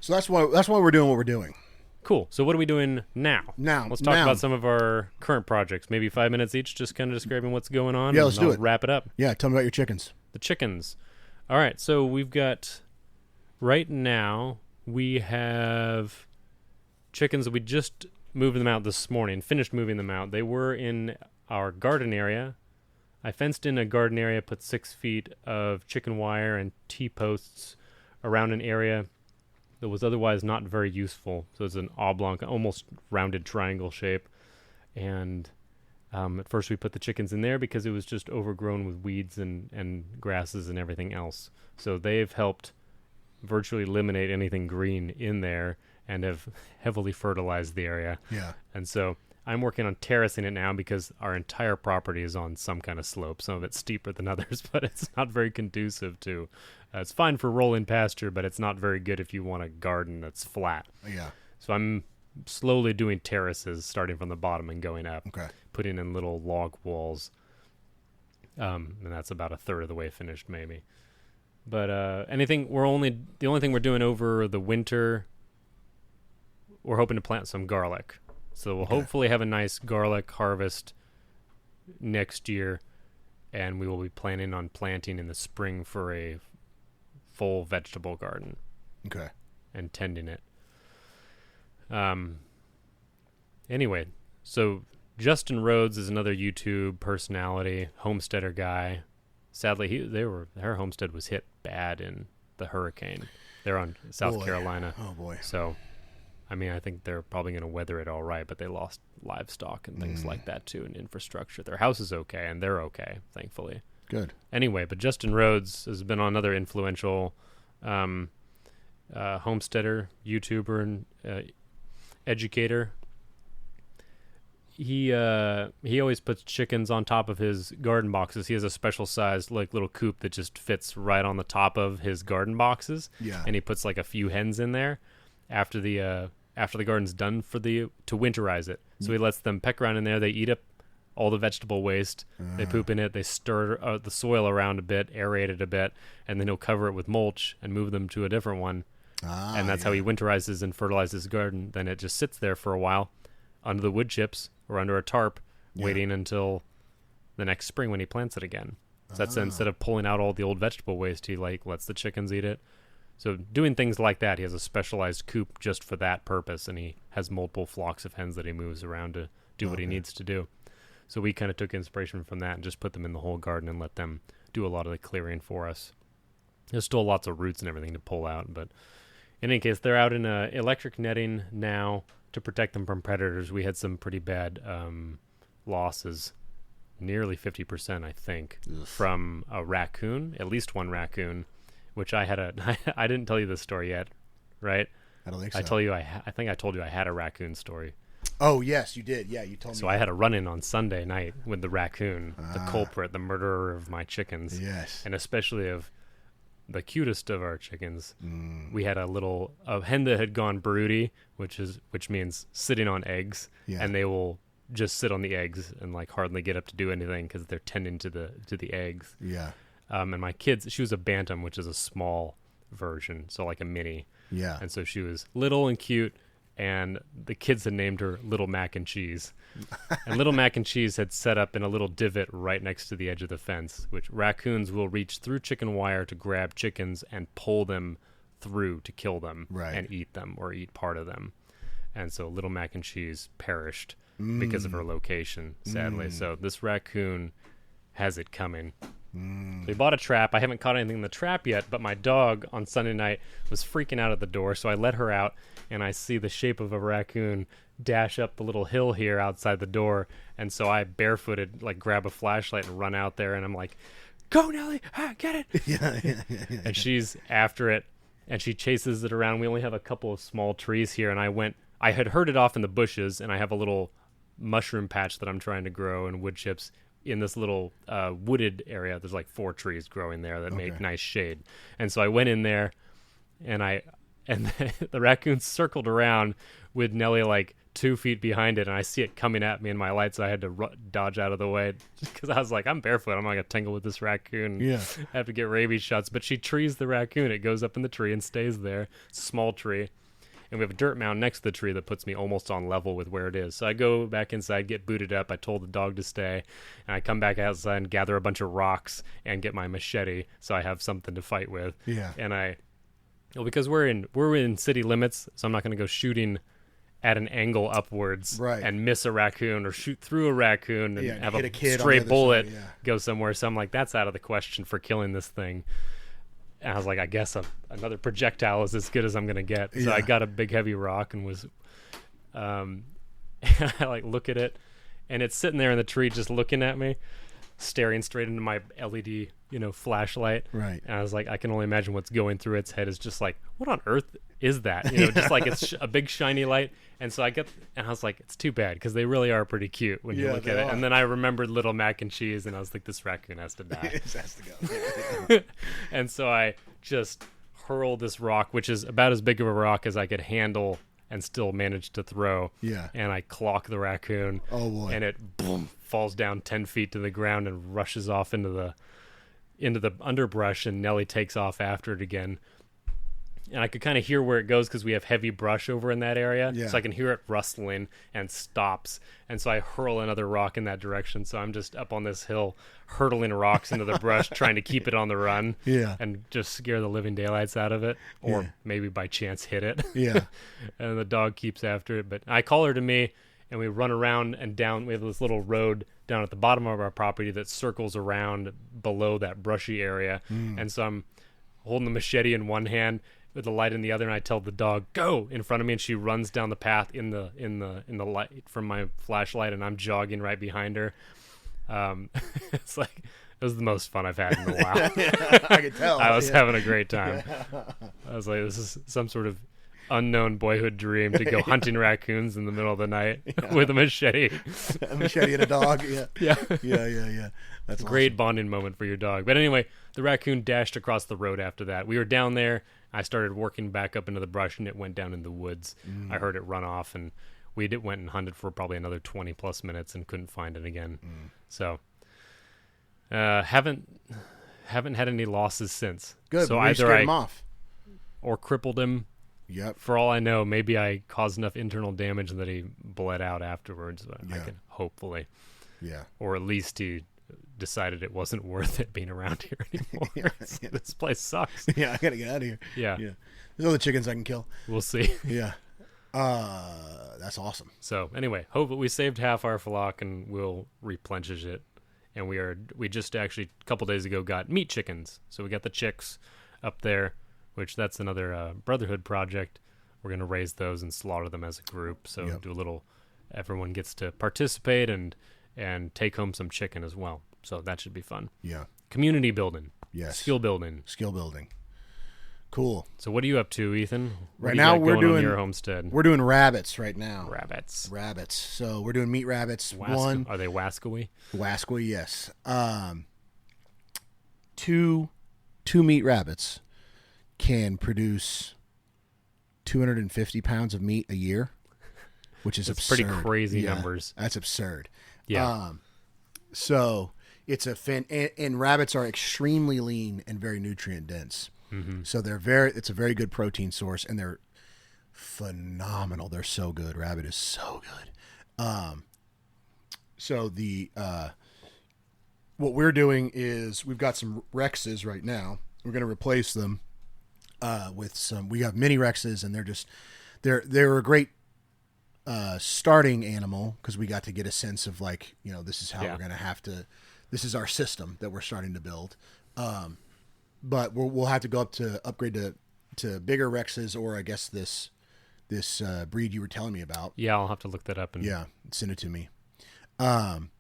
Speaker 3: that's why we're doing what we're doing.
Speaker 4: Cool. So what are we doing now?
Speaker 3: Now,
Speaker 4: Let's talk about some of our current projects. Maybe 5 minutes each, just kind of describing what's going on.
Speaker 3: Yeah,
Speaker 4: and
Speaker 3: let's do
Speaker 4: I'll
Speaker 3: it.
Speaker 4: Wrap it up.
Speaker 3: Yeah, tell me about your chickens.
Speaker 4: The chickens. All right. So we've got, right now, we have chickens that we just moved them out this morning, finished moving them out. They were in our garden area. I fenced in a garden area, put 6 feet of chicken wire and T-posts around an area that was otherwise not very useful. So it's an oblong, almost rounded triangle shape. And at first we put the chickens in there because it was just overgrown with weeds and grasses and everything else. So they've helped virtually eliminate anything green in there and have heavily fertilized the area.
Speaker 3: Yeah.
Speaker 4: And so I'm working on terracing it now because our entire property is on some kind of slope. Some of it's steeper than others, but it's not very conducive to. It's fine for rolling pasture, but it's not very good if you want a garden that's flat.
Speaker 3: Yeah.
Speaker 4: So I'm slowly doing terraces, starting from the bottom and going up,
Speaker 3: Okay.
Speaker 4: putting in little log walls. And that's about a third of the way finished, maybe. But the only thing we're doing over the winter, we're hoping to plant some garlic. So we'll hopefully have a nice garlic harvest next year, and we will be planning on planting in the spring for a full vegetable garden
Speaker 3: Okay.
Speaker 4: and tending it. Anyway, so Justin Rhodes is another YouTube personality, homesteader guy. Sadly, her homestead was hit bad in the hurricane. They're on South
Speaker 3: Boy.
Speaker 4: Carolina.
Speaker 3: Oh boy.
Speaker 4: So, I think they're probably going to weather it all right, but they lost livestock and things like that too, and infrastructure. Their house is okay, and they're okay, thankfully.
Speaker 3: Good.
Speaker 4: Anyway, but Justin Rhodes has been another influential homesteader, YouTuber, and educator. He always puts chickens on top of his garden boxes. He has a special sized little coop that just fits right on the top of his garden boxes.
Speaker 3: Yeah.
Speaker 4: And he puts a few hens in there after the garden's done to winterize it. So he lets them peck around in there. They eat up all the vegetable waste. They poop in it. They stir the soil around a bit, aerate it a bit, and then he'll cover it with mulch and move them to a different one. And that's how he winterizes and fertilizes his garden. Then it just sits there for a while under the wood chips or under a tarp, waiting until the next spring when he plants it again. So that's instead of pulling out all the old vegetable waste, he like lets the chickens eat it. So doing things like that, he has a specialized coop just for that purpose, and he has multiple flocks of hens that he moves around to do what he needs to do. So we kind of took inspiration from that and just put them in the whole garden and let them do a lot of the clearing for us. There's still lots of roots and everything to pull out, but in any case, they're out in electric netting now to protect them from predators. We had some pretty bad losses, nearly 50%, I think, from a raccoon, at least one raccoon, which I didn't tell you this story yet, right?
Speaker 3: I don't think so.
Speaker 4: I think I told you I had a raccoon story.
Speaker 3: Oh, yes, you did. Yeah, you told me.
Speaker 4: So I had a run-in on Sunday night with the raccoon, the culprit, the murderer of my chickens.
Speaker 3: Yes.
Speaker 4: And especially of the cutest of our chickens. We had a hen that had gone broody, which means sitting on eggs, and they will just sit on the eggs and like hardly get up to do anything because they're tending to the eggs.
Speaker 3: Yeah.
Speaker 4: And my kids, she was a bantam, which is a small version, so like a mini.
Speaker 3: Yeah.
Speaker 4: And so she was little and cute, and the kids had named her Little Mac and Cheese. And Little Mac and Cheese had set up in a little divot right next to the edge of the fence, which raccoons will reach through chicken wire to grab chickens and pull them through to kill them and eat them or eat part of them. And so Little Mac and Cheese perished because of her location, sadly. So this raccoon has it coming. So we bought a trap. I haven't caught anything in the trap yet, but my dog on Sunday night was freaking out at the door, so I let her out, and I see the shape of a raccoon dash up the little hill here outside the door, and so I barefooted, like, grab a flashlight and run out there, and I'm like, "Go, Nelly! Get it!"
Speaker 3: Yeah.
Speaker 4: And she's after it, and she chases it around. We only have a couple of small trees here, and I had heard it off in the bushes, and I have a little mushroom patch that I'm trying to grow and wood chips in this little wooded area. There's like 4 trees growing there that make nice shade. And so I went in there, and the raccoon circled around with Nelly like 2 feet behind it, and I see it coming at me in my light, so I had to dodge out of the way because I was like, I'm barefoot. I'm not going to tangle with this raccoon.
Speaker 3: Yeah.
Speaker 4: I have to get rabies shots. But she trees the raccoon. It goes up in the tree and stays there. It's a small tree. And we have a dirt mound next to the tree that puts me almost on level with where it is. So I go back inside, get booted up. I told the dog to stay. And I come back outside and gather a bunch of rocks and get my machete so I have something to fight with.
Speaker 3: Yeah.
Speaker 4: And because we're in city limits, so I'm not going to go shooting at an angle upwards and miss a raccoon or shoot through a raccoon and have a stray bullet go somewhere. So I'm like, that's out of the question for killing this thing. And I was like, I guess another projectile is as good as I'm going to get. So I got a big heavy rock and was, and I like look at it, and it's sitting there in the tree just looking at me, staring straight into my LED, flashlight.
Speaker 3: Right.
Speaker 4: And I was like, I can only imagine what's going through its head is just like, what on earth is that? Just like it's a big shiny light. And so and I was like, it's too bad because they really are pretty cute when you look at it. And then I remembered Little Mac and Cheese, and I was like, this raccoon has to die.
Speaker 3: It has to go.
Speaker 4: And so I just hurled this rock, which is about as big of a rock as I could handle and still managed to throw.
Speaker 3: Yeah.
Speaker 4: And I clock the raccoon.
Speaker 3: Oh, boy.
Speaker 4: And it boom, falls down 10 feet to the ground and rushes off into the underbrush, and Nelly takes off after it again. And I could kind of hear where it goes because we have heavy brush over in that area.
Speaker 3: Yeah.
Speaker 4: So I can hear it rustling and stops. And so I hurl another rock in that direction. So I'm just up on this hill hurtling rocks into the brush trying to keep it on the run.
Speaker 3: Yeah.
Speaker 4: And just scare the living daylights out of it. Or maybe by chance hit it.
Speaker 3: Yeah.
Speaker 4: And the dog keeps after it. But I call her to me, and we run around and down. We have this little road down at the bottom of our property that circles around below that brushy area. And so I'm holding the machete in one hand with the light in the other, and I tell the dog, go in front of me, and she runs down the path in the light from my flashlight, and I'm jogging right behind her. It's like, it was the most fun I've had in a while.
Speaker 3: I could tell.
Speaker 4: I was having a great time. I was like, this is some sort of unknown boyhood dream to go hunting raccoons in the middle of the night with a machete.
Speaker 3: A machete and a dog. Yeah.
Speaker 4: Yeah.
Speaker 3: That's
Speaker 4: great bonding moment for your dog. But anyway, the raccoon dashed across the road after that. We were down there. I started working back up into the brush, and it went down in the woods. I heard it run off, and we went and hunted for probably another 20 plus minutes and couldn't find it again. So haven't had any losses since.
Speaker 3: Good.
Speaker 4: So
Speaker 3: We
Speaker 4: either
Speaker 3: scared him off.
Speaker 4: or crippled him.
Speaker 3: Yep.
Speaker 4: For all I know, maybe I caused enough internal damage that he bled out afterwards. I can hopefully.
Speaker 3: Yeah.
Speaker 4: Or at least he decided it wasn't worth it being around here anymore. This place sucks.
Speaker 3: Yeah, I gotta get out of here.
Speaker 4: Yeah.
Speaker 3: There's other chickens I can kill.
Speaker 4: We'll see.
Speaker 3: Yeah. That's awesome.
Speaker 4: So anyway, hope we saved half our flock and we'll replenish it. And we just actually a couple days ago got meat chickens. So we got the chicks up there, which that's another Brotherhood project. We're going to raise those and slaughter them as a group. So do a little, everyone gets to participate and take home some chicken as well. So that should be fun.
Speaker 3: Yeah.
Speaker 4: Community building.
Speaker 3: Yes.
Speaker 4: Skill building.
Speaker 3: Cool.
Speaker 4: So what are you up to, Ethan?
Speaker 3: Right now we're doing
Speaker 4: on your homestead.
Speaker 3: We're doing rabbits right now.
Speaker 4: Rabbits.
Speaker 3: So we're doing meat rabbits.
Speaker 4: Are they wascoey?
Speaker 3: Wascoey, yes. Two meat rabbits can produce 250 pounds of meat a year, which is absurd.
Speaker 4: Pretty crazy numbers.
Speaker 3: That's absurd.
Speaker 4: Yeah.
Speaker 3: So it's and rabbits are extremely lean and very nutrient dense. Mm-hmm. So it's a very good protein source, and they're phenomenal. They're so good. Rabbit is so good. So what we're doing is we've got some Rexes right now. We're going to replace them with some. We have mini Rexes, and they're a great starting animal because we got to get a sense of this is how we're going to have to. This is our system that we're starting to build. But we'll have to go upgrade to bigger Rexes, or I guess this breed you were telling me about.
Speaker 4: Yeah, I'll have to look that up and
Speaker 3: send it to me. And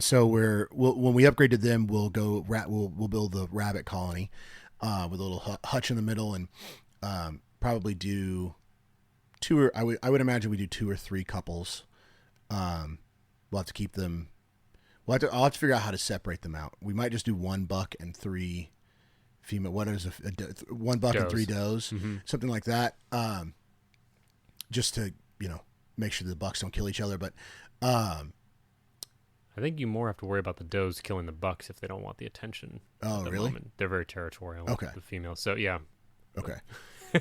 Speaker 3: so when we upgrade to them, we'll build the rabbit colony with a little hutch in the middle, and probably do I would imagine we do 2 or 3 couples. We'll have to keep them. I'll have to figure out how to separate them out. We might just do 1 buck and 3 female. What is 1 buck
Speaker 4: does.
Speaker 3: And 3 does, something like that. Just to make sure the bucks don't kill each other. But
Speaker 4: I think you more have to worry about the does killing the bucks if they don't want the attention.
Speaker 3: Oh, really?
Speaker 4: Moment. They're very territorial.
Speaker 3: Okay.
Speaker 4: The females. So yeah.
Speaker 3: Okay.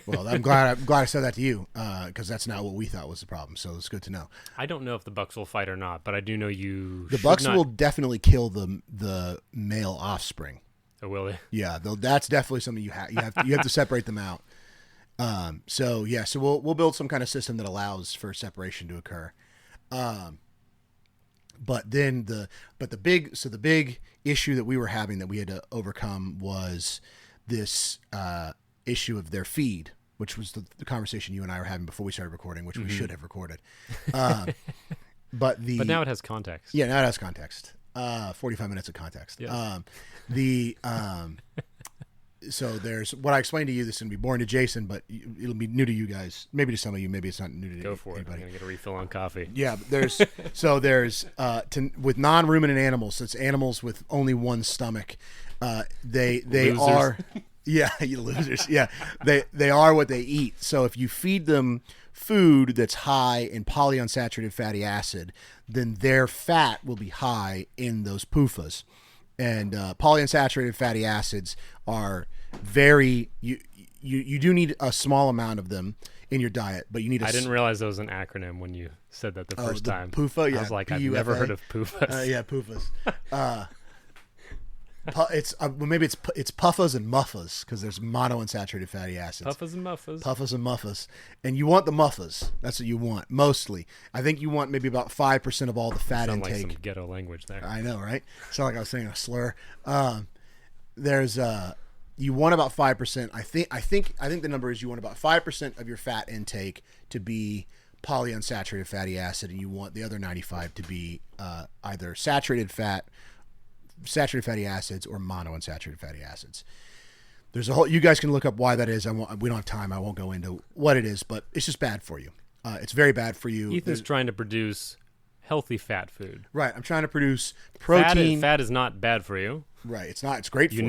Speaker 3: Well, I'm glad I said that to you because that's not what we thought was the problem. So it's good to know.
Speaker 4: I don't know if the bucks will fight or not, but I do know
Speaker 3: the bucks will definitely kill the male offspring.
Speaker 4: Oh, will they?
Speaker 3: Yeah, that's definitely something you have to separate them out. So we'll build some kind of system that allows for separation to occur. But the big issue that we were having that we had to overcome was this issue of their feed, which was the conversation you and I were having before we started recording, which we should have recorded. But
Speaker 4: now it has context.
Speaker 3: Yeah, now it has context. 45 minutes of context.
Speaker 4: Yes.
Speaker 3: So there's what I explained to you. This is going to be boring to Jason, but it'll be new to you guys. Maybe to some of you. Maybe it's not new to
Speaker 4: Go for
Speaker 3: anybody.
Speaker 4: it. I'm going to get a refill on coffee.
Speaker 3: Yeah, there's with non-ruminant animals. So it's animals with only one stomach. They
Speaker 4: Losers.
Speaker 3: are. Yeah, you losers. Yeah, they are what they eat. So if you feed them food that's high in polyunsaturated fatty acid, then their fat will be high in those PUFAs. And polyunsaturated fatty acids are very you do need a small amount of them in your diet, but you need.
Speaker 4: I didn't realize that was an acronym when you said that the first time.
Speaker 3: PUFA, yeah,
Speaker 4: I was like,
Speaker 3: P-U-F-A.
Speaker 4: I've never heard of PUFAs.
Speaker 3: Yeah, PUFAs. It's maybe it's puffas and muffas because there's monounsaturated fatty acids.
Speaker 4: Puffas and muffas.
Speaker 3: Puffas and muffas, and you want the muffas. That's what you want mostly. I think you want maybe about 5% of all the fat
Speaker 4: Sound
Speaker 3: intake.
Speaker 4: like some ghetto language there.
Speaker 3: I know, right? Sound like I was saying a slur. You want about 5%. I think the number is you want about 5% of your fat intake to be polyunsaturated fatty acid, and you want the other 95 to be either saturated fatty acids or monounsaturated fatty acids. There's a whole. You guys can look up why that is. We don't have time. I won't go into what it is, but it's just bad for you. It's very bad for you.
Speaker 4: Ethan's trying to produce healthy fat food.
Speaker 3: Right. I'm trying to produce protein.
Speaker 4: Fat is not bad for you.
Speaker 3: Right. It's not. It's great for you.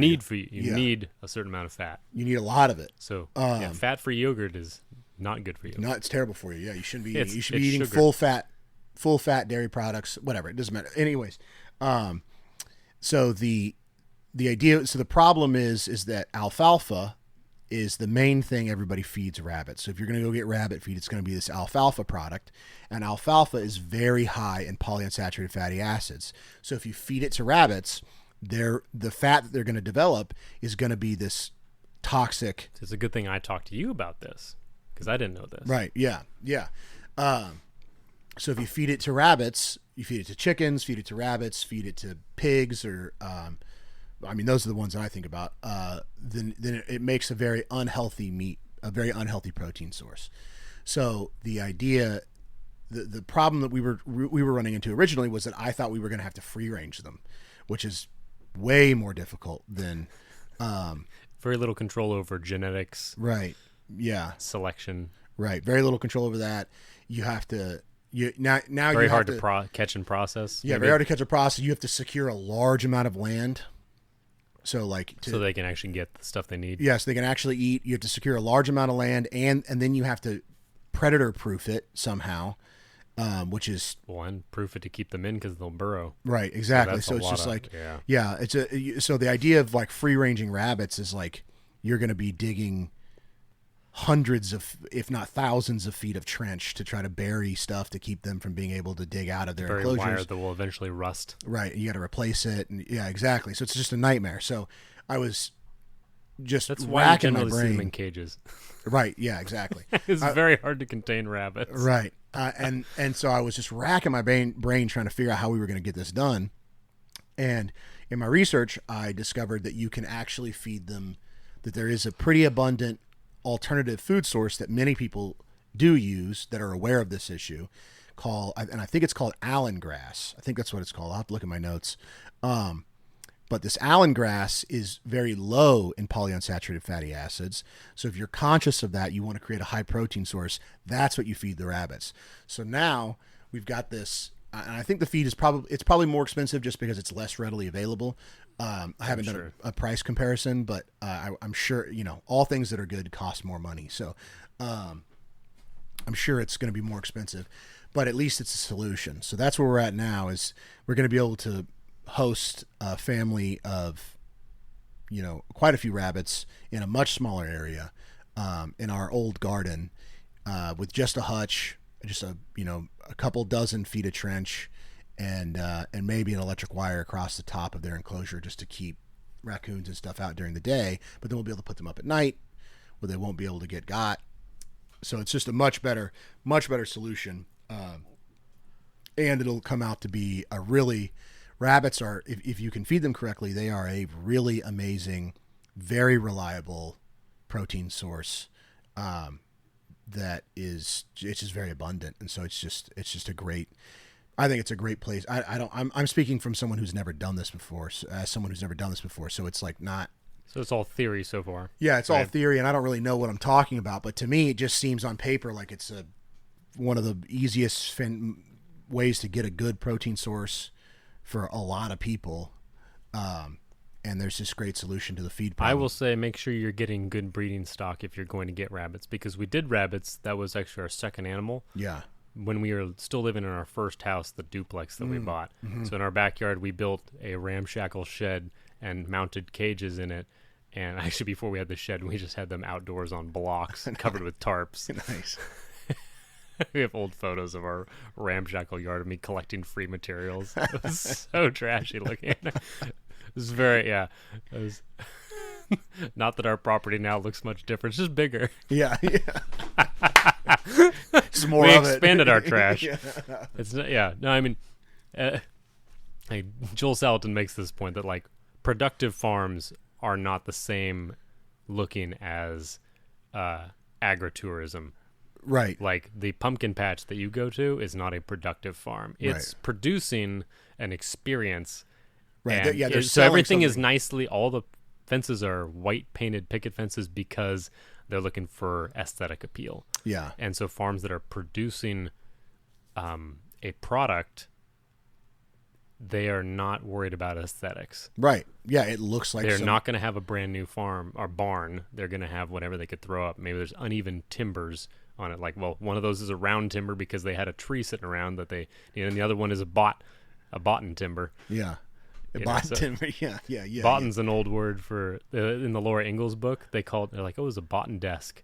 Speaker 4: You need a certain amount of fat.
Speaker 3: You need a lot of it.
Speaker 4: So fat-free yogurt is not good for you.
Speaker 3: No, it's terrible for you. Yeah, you shouldn't be eating. You should be eating
Speaker 4: sugar.
Speaker 3: full fat dairy products. Whatever. It doesn't matter. Anyways, so the idea. So the problem is that alfalfa is the main thing everybody feeds rabbits. So if you're going to go get rabbit feed, it's going to be this alfalfa product. And alfalfa is very high in polyunsaturated fatty acids. So if you feed it to rabbits, the fat that they're going to develop is going to be this toxic.
Speaker 4: It's a good thing I talked to you about this because I didn't know this.
Speaker 3: Right. Yeah. Yeah. So if you feed it to rabbits, you feed it to chickens, feed it to rabbits, feed it to pigs, or those are the ones that I think about. Then it makes a very unhealthy meat, a very unhealthy protein source. So the idea, the problem that we were running into originally was that I thought we were going to have to free range them, which is way more difficult than
Speaker 4: very little control over genetics.
Speaker 3: Right. Yeah.
Speaker 4: Selection.
Speaker 3: Right. Very little control over that. You have to. Now
Speaker 4: very
Speaker 3: you
Speaker 4: hard
Speaker 3: have
Speaker 4: to catch and process.
Speaker 3: Yeah,
Speaker 4: maybe.
Speaker 3: very hard to catch and process. You have to secure a large amount of land. So
Speaker 4: they can actually get the stuff they need.
Speaker 3: Yes, they can actually eat. You have to secure a large amount of land, and then you have to predator proof it somehow, which is
Speaker 4: and proof it to keep them in because they'll burrow.
Speaker 3: Right, exactly. So it's just so the idea of like free ranging rabbits is like you're going to be digging hundreds of, if not thousands of feet of trench to try to bury stuff to keep them from being able to dig out of their enclosures.
Speaker 4: Wire that will eventually rust.
Speaker 3: Right. You got to replace it. And yeah, exactly. So it's just a nightmare. So I was just
Speaker 4: That's why you generally
Speaker 3: my
Speaker 4: see
Speaker 3: brain.
Speaker 4: them in cages.
Speaker 3: Right. Yeah, exactly.
Speaker 4: It's very hard to contain rabbits.
Speaker 3: Right. And so I was just racking my brain trying to figure out how we were going to get this done. And in my research, I discovered that you can actually feed them, that there is a pretty abundant alternative food source that many people do use that are aware of this issue and I think it's called Allen grass. I think that's what it's called. I'll have to look at my notes. But this Allen grass is very low in polyunsaturated fatty acids. So if you're conscious of that, you want to create a high protein source. That's what you feed the rabbits. So now we've got this, and I think the feed is probably more expensive just because it's less readily available. I haven't done a price comparison, but I'm sure, all things that are good cost more money. So I'm sure it's going to be more expensive, but at least it's a solution. So that's where we're at now is we're going to be able to host a family of, quite a few rabbits in a much smaller area in our old garden with just a hutch, just a couple dozen feet of trench, and maybe an electric wire across the top of their enclosure just to keep raccoons and stuff out during the day. But then we'll be able to put them up at night where they won't be able to get got. So it's just a much better solution. And it'll come out to be rabbits are, if you can feed them correctly, they are a really amazing, very reliable protein source. It's just very abundant. And so it's just a great, I think it's a great place. I'm speaking from someone who's never done this before, So it's like not.
Speaker 4: So it's all theory so far.
Speaker 3: Yeah, it's all theory, and I don't really know what I'm talking about. But to me, it just seems on paper like it's one of the easiest ways to get a good protein source for a lot of people. And there's this great solution to the feed problem.
Speaker 4: I will say make sure you're getting good breeding stock if you're going to get rabbits, because we did rabbits. That was actually our second animal.
Speaker 3: Yeah.
Speaker 4: When we were still living in our first house, the duplex that we bought. Mm-hmm. So in our backyard, we built a ramshackle shed and mounted cages in it. And actually, before we had the shed, we just had them outdoors on blocks covered with tarps.
Speaker 3: Nice.
Speaker 4: We have old photos of our ramshackle yard of me collecting free materials. It was so trashy looking. It was it was not that our property now looks much different. It's just bigger.
Speaker 3: Yeah. It's more
Speaker 4: we
Speaker 3: of
Speaker 4: expanded
Speaker 3: it.
Speaker 4: our trash.
Speaker 3: Yeah.
Speaker 4: It's not, yeah. No, I mean, Joel Salatin makes this point that like productive farms are not the same looking as agritourism.
Speaker 3: Right.
Speaker 4: Like the pumpkin patch that you go to is not a productive farm. It's producing an experience.
Speaker 3: Right.
Speaker 4: And so everything is nicely, all the fences are white painted picket fences because they're looking for aesthetic appeal.
Speaker 3: Yeah.
Speaker 4: And so farms that are producing a product, they are not worried about aesthetics.
Speaker 3: Right. Yeah, it looks like
Speaker 4: they're not going to have a brand new farm or barn. They're going to have whatever they could throw up. Maybe there's uneven timbers on it. Like, well, one of those is a round timber because they had a tree sitting around that they, and the other one is a botten timber.
Speaker 3: Yeah.
Speaker 4: You know,
Speaker 3: Bot
Speaker 4: so
Speaker 3: timber. Yeah.
Speaker 4: botton's an old word for in the Laura Ingalls book. They're like, oh, it was a botton desk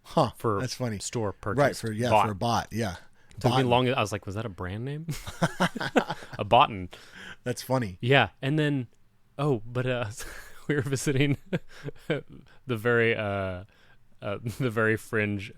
Speaker 3: Huh.
Speaker 4: for
Speaker 3: That's funny.
Speaker 4: store purchase.
Speaker 3: Right. For a bot. Yeah.
Speaker 4: Took me
Speaker 3: Botton.
Speaker 4: long. I was like, was that a brand name? A botton.
Speaker 3: That's funny.
Speaker 4: Yeah, and then but we were visiting the very fringe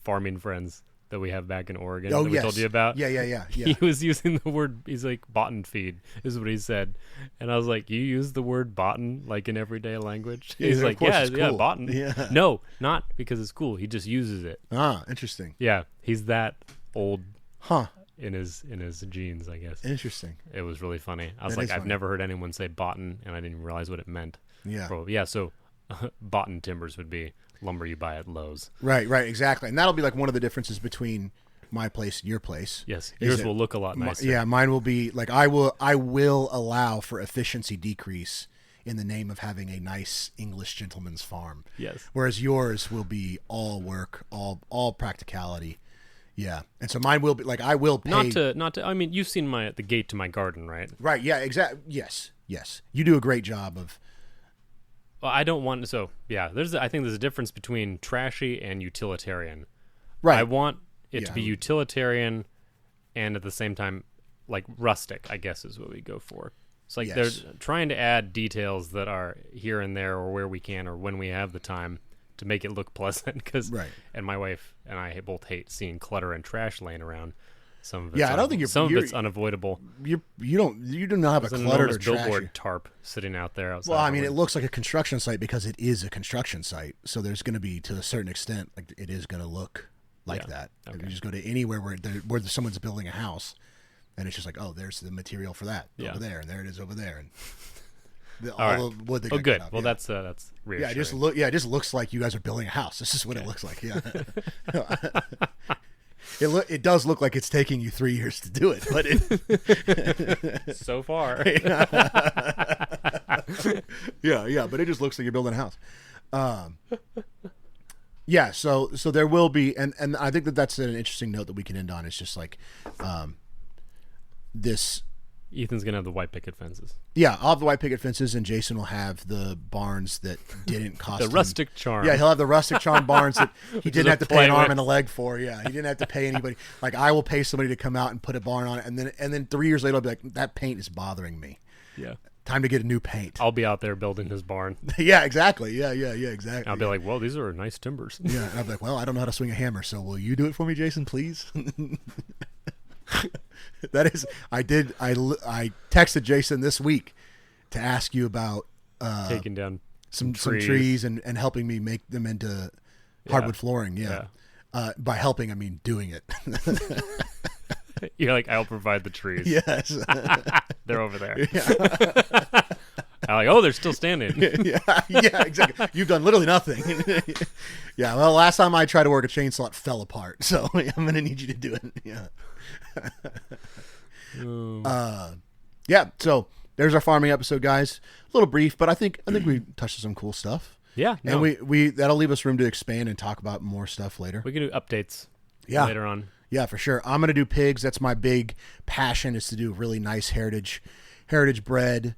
Speaker 4: farming friends that we have back in Oregon that we told you about.
Speaker 3: Yeah.
Speaker 4: He was using the word, he's like, botton feed is what he said. And I was like, you use the word botton like in everyday language?
Speaker 3: Yeah,
Speaker 4: He's
Speaker 3: of
Speaker 4: like,
Speaker 3: course
Speaker 4: yeah,
Speaker 3: it's
Speaker 4: yeah,
Speaker 3: cool.
Speaker 4: botton.
Speaker 3: Yeah.
Speaker 4: No, not because it's cool. He just uses it.
Speaker 3: Ah, interesting.
Speaker 4: Yeah, he's that old
Speaker 3: Huh.
Speaker 4: in his genes, I guess.
Speaker 3: Interesting.
Speaker 4: It was really funny. I was
Speaker 3: That
Speaker 4: like,
Speaker 3: is
Speaker 4: I've
Speaker 3: funny.
Speaker 4: never heard anyone say botton, and I didn't even realize what it meant.
Speaker 3: Yeah.
Speaker 4: So botton timbers would be lumber you buy at Lowe's.
Speaker 3: Right, exactly. And that'll be like one of the differences between my place and your place.
Speaker 4: Yes,
Speaker 3: Is
Speaker 4: yours
Speaker 3: that
Speaker 4: will look a lot nicer.
Speaker 3: Yeah, mine will be like I will allow for efficiency decrease in the name of having a nice English gentleman's farm.
Speaker 4: Yes.
Speaker 3: Whereas yours will be all work, all practicality. Yeah. And so mine will be like I will pay
Speaker 4: Not to. I mean, you've seen the gate to my garden, right?
Speaker 3: Right, yeah, exactly. Yes. You do a great job of
Speaker 4: Well, I don't want. So yeah, I think there's a difference between trashy and utilitarian.
Speaker 3: right.
Speaker 4: I want it to
Speaker 3: Yeah.
Speaker 4: be utilitarian, and at the same time, like rustic, I guess is what we go for. It's like
Speaker 3: Yes.
Speaker 4: they're trying to add details that are here and there, or where we can, or when we have the time, to make it look pleasant.
Speaker 3: Right.
Speaker 4: And my wife and I both hate seeing clutter and trash laying around. Some of it's
Speaker 3: Yeah, I don't think
Speaker 4: some of
Speaker 3: you're-
Speaker 4: it's unavoidable.
Speaker 3: you do not have a
Speaker 4: There's an
Speaker 3: cluttered
Speaker 4: enormous
Speaker 3: or trashy.
Speaker 4: billboard tarp sitting out there outside.
Speaker 3: Well, I mean,
Speaker 4: our
Speaker 3: it looks like a construction site because it is a construction site. So there's going to be, to a certain extent, like it is going to look like
Speaker 4: Yeah.
Speaker 3: that.
Speaker 4: Okay.
Speaker 3: You just go to anywhere where someone's building a house, and it's just like, oh, there's the material for that
Speaker 4: Yeah.
Speaker 3: over there, and there it is over there, and
Speaker 4: All right.
Speaker 3: the wood. They
Speaker 4: Oh,
Speaker 3: got
Speaker 4: good.
Speaker 3: cut out,
Speaker 4: Well,
Speaker 3: yeah.
Speaker 4: that's reassuring.
Speaker 3: Yeah, it just looks like you guys are building a house. This is what it looks like. Yeah. It does look like it's taking you 3 years to do it, but
Speaker 4: so far.
Speaker 3: yeah, but it just looks like you're building a house. Yeah, so there will be, and I think that's an interesting note that we can end on. It's just like, this.
Speaker 4: Ethan's gonna have the white picket fences.
Speaker 3: Yeah, I'll have the white picket fences, and Jason will have the barns that didn't cost
Speaker 4: The
Speaker 3: him-
Speaker 4: rustic charm.
Speaker 3: Yeah, he'll have the rustic charm barns that he didn't
Speaker 4: a
Speaker 3: have to pay an
Speaker 4: play
Speaker 3: arm
Speaker 4: with.
Speaker 3: and a leg for. Yeah, he didn't have to pay anybody. Like I will pay somebody to come out and put a barn on it, and then 3 years later I'll be like, that paint is bothering me.
Speaker 4: Yeah.
Speaker 3: Time to get a new paint.
Speaker 4: I'll be out there building his barn.
Speaker 3: Yeah, exactly. Yeah, exactly.
Speaker 4: I'll be like, well, these are nice timbers.
Speaker 3: Yeah, and I'll be like, well, I don't know how to swing a hammer, so will you do it for me, Jason, please? That is, I texted Jason this week to ask you about
Speaker 4: Taking down
Speaker 3: some trees and helping me make them into hardwood flooring. Yeah. By helping, I mean doing it.
Speaker 4: You're like, I'll provide the trees.
Speaker 3: Yes.
Speaker 4: They're over there. I'm like, oh, they're still standing.
Speaker 3: Yeah, exactly. You've done literally nothing. Yeah, well, last time I tried to work a chainsaw, it fell apart. So I'm going to need you to do it. Yeah. Yeah, so there's our farming episode, guys. A little brief, but I think we touched on some cool stuff.
Speaker 4: Yeah. No,
Speaker 3: And we that'll leave us room to expand and talk about more stuff later.
Speaker 4: we can do updates
Speaker 3: Yeah.
Speaker 4: later on.
Speaker 3: Yeah, for sure. I'm going to do pigs. That's my big passion, is to do really nice heritage bred,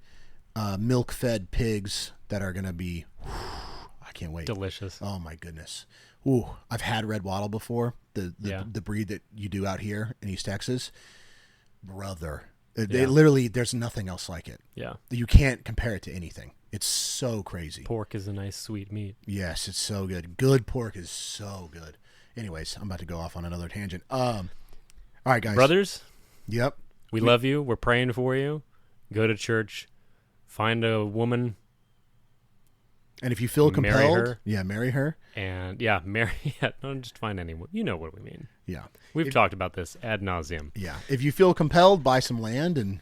Speaker 3: milk-fed pigs that are going to be, I can't wait.
Speaker 4: Delicious.
Speaker 3: Oh my goodness. Ooh, I've had red wattle before, the
Speaker 4: Yeah.
Speaker 3: breed that you do out here in East Texas. Brother. They
Speaker 4: Yeah.
Speaker 3: literally, there's nothing else like it.
Speaker 4: Yeah.
Speaker 3: You can't compare it to anything. It's so crazy.
Speaker 4: Pork is a nice sweet meat.
Speaker 3: Yes, it's so good. Good pork is so good. Anyways, I'm about to go off on another tangent. All right, guys.
Speaker 4: Brothers,
Speaker 3: Yep.
Speaker 4: we love you. We're praying for you. Go to church. Find a woman.
Speaker 3: And if you feel
Speaker 4: Marry
Speaker 3: compelled,
Speaker 4: her.
Speaker 3: marry her.
Speaker 4: And yeah, marry. Yeah, don't just find anyone. You know what we mean.
Speaker 3: Yeah.
Speaker 4: We've talked about this ad nauseum.
Speaker 3: Yeah. If you feel compelled, buy some land, and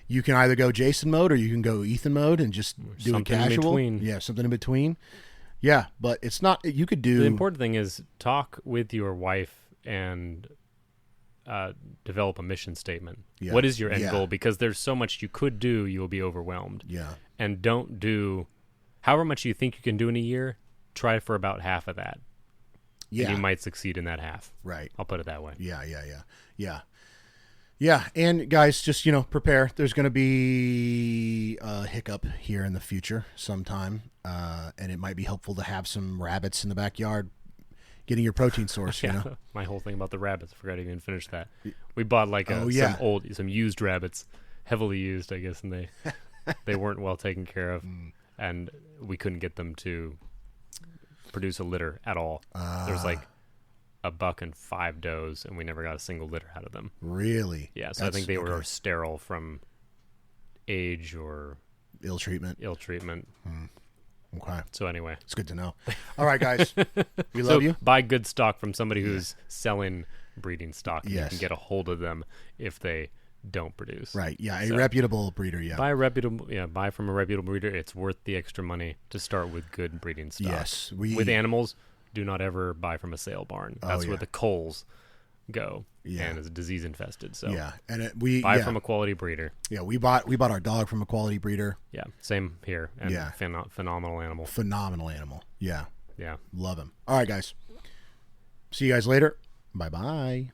Speaker 3: you can either go Jason mode or you can go Ethan mode and just do it
Speaker 4: something in
Speaker 3: casual.
Speaker 4: between.
Speaker 3: Yeah, something in between. Yeah, but it's not. You could do.
Speaker 4: The important thing is talk with your wife and develop a mission statement.
Speaker 3: Yeah.
Speaker 4: What is your end
Speaker 3: Yeah.
Speaker 4: goal? Because there's so much you could do, you will be overwhelmed.
Speaker 3: Yeah.
Speaker 4: And don't do however much you think you can do in a year. Try for about half of that.
Speaker 3: Yeah.
Speaker 4: And you might succeed in that half.
Speaker 3: Right.
Speaker 4: I'll put it that way.
Speaker 3: Yeah. Yeah, and guys, just prepare. There's going to be a hiccup here in the future sometime, and it might be helpful to have some rabbits in the backyard, getting your protein source.
Speaker 4: My whole thing about the rabbits, I forgot to even finish that. We bought like some used rabbits, heavily used, I guess, and they weren't well taken care of, and we couldn't get them to produce a litter at all. There's like a buck and 5 does, and we never got a single litter out of them.
Speaker 3: Really?
Speaker 4: Yeah, so I think they were sterile from age or
Speaker 3: ill treatment.
Speaker 4: Okay. So anyway,
Speaker 3: it's good to know. All right, guys, we love you.
Speaker 4: Buy good stock from somebody who's selling breeding stock.
Speaker 3: Yes.
Speaker 4: You can get a hold of them if they don't produce.
Speaker 3: Right. Yeah, a reputable breeder. Yeah.
Speaker 4: Buy from a reputable breeder. It's worth the extra money to start with good breeding stock.
Speaker 3: Yes.
Speaker 4: With animals, do not ever buy from a sale barn. That's where the coals go.
Speaker 3: Yeah.
Speaker 4: And it's disease infested. So
Speaker 3: yeah, and
Speaker 4: buy from a quality breeder.
Speaker 3: Yeah, we bought our dog from a quality breeder.
Speaker 4: Yeah, same here. And phenomenal animal.
Speaker 3: Phenomenal animal. Yeah.
Speaker 4: Yeah.
Speaker 3: Love him. All right, guys. See you guys later. Bye-bye.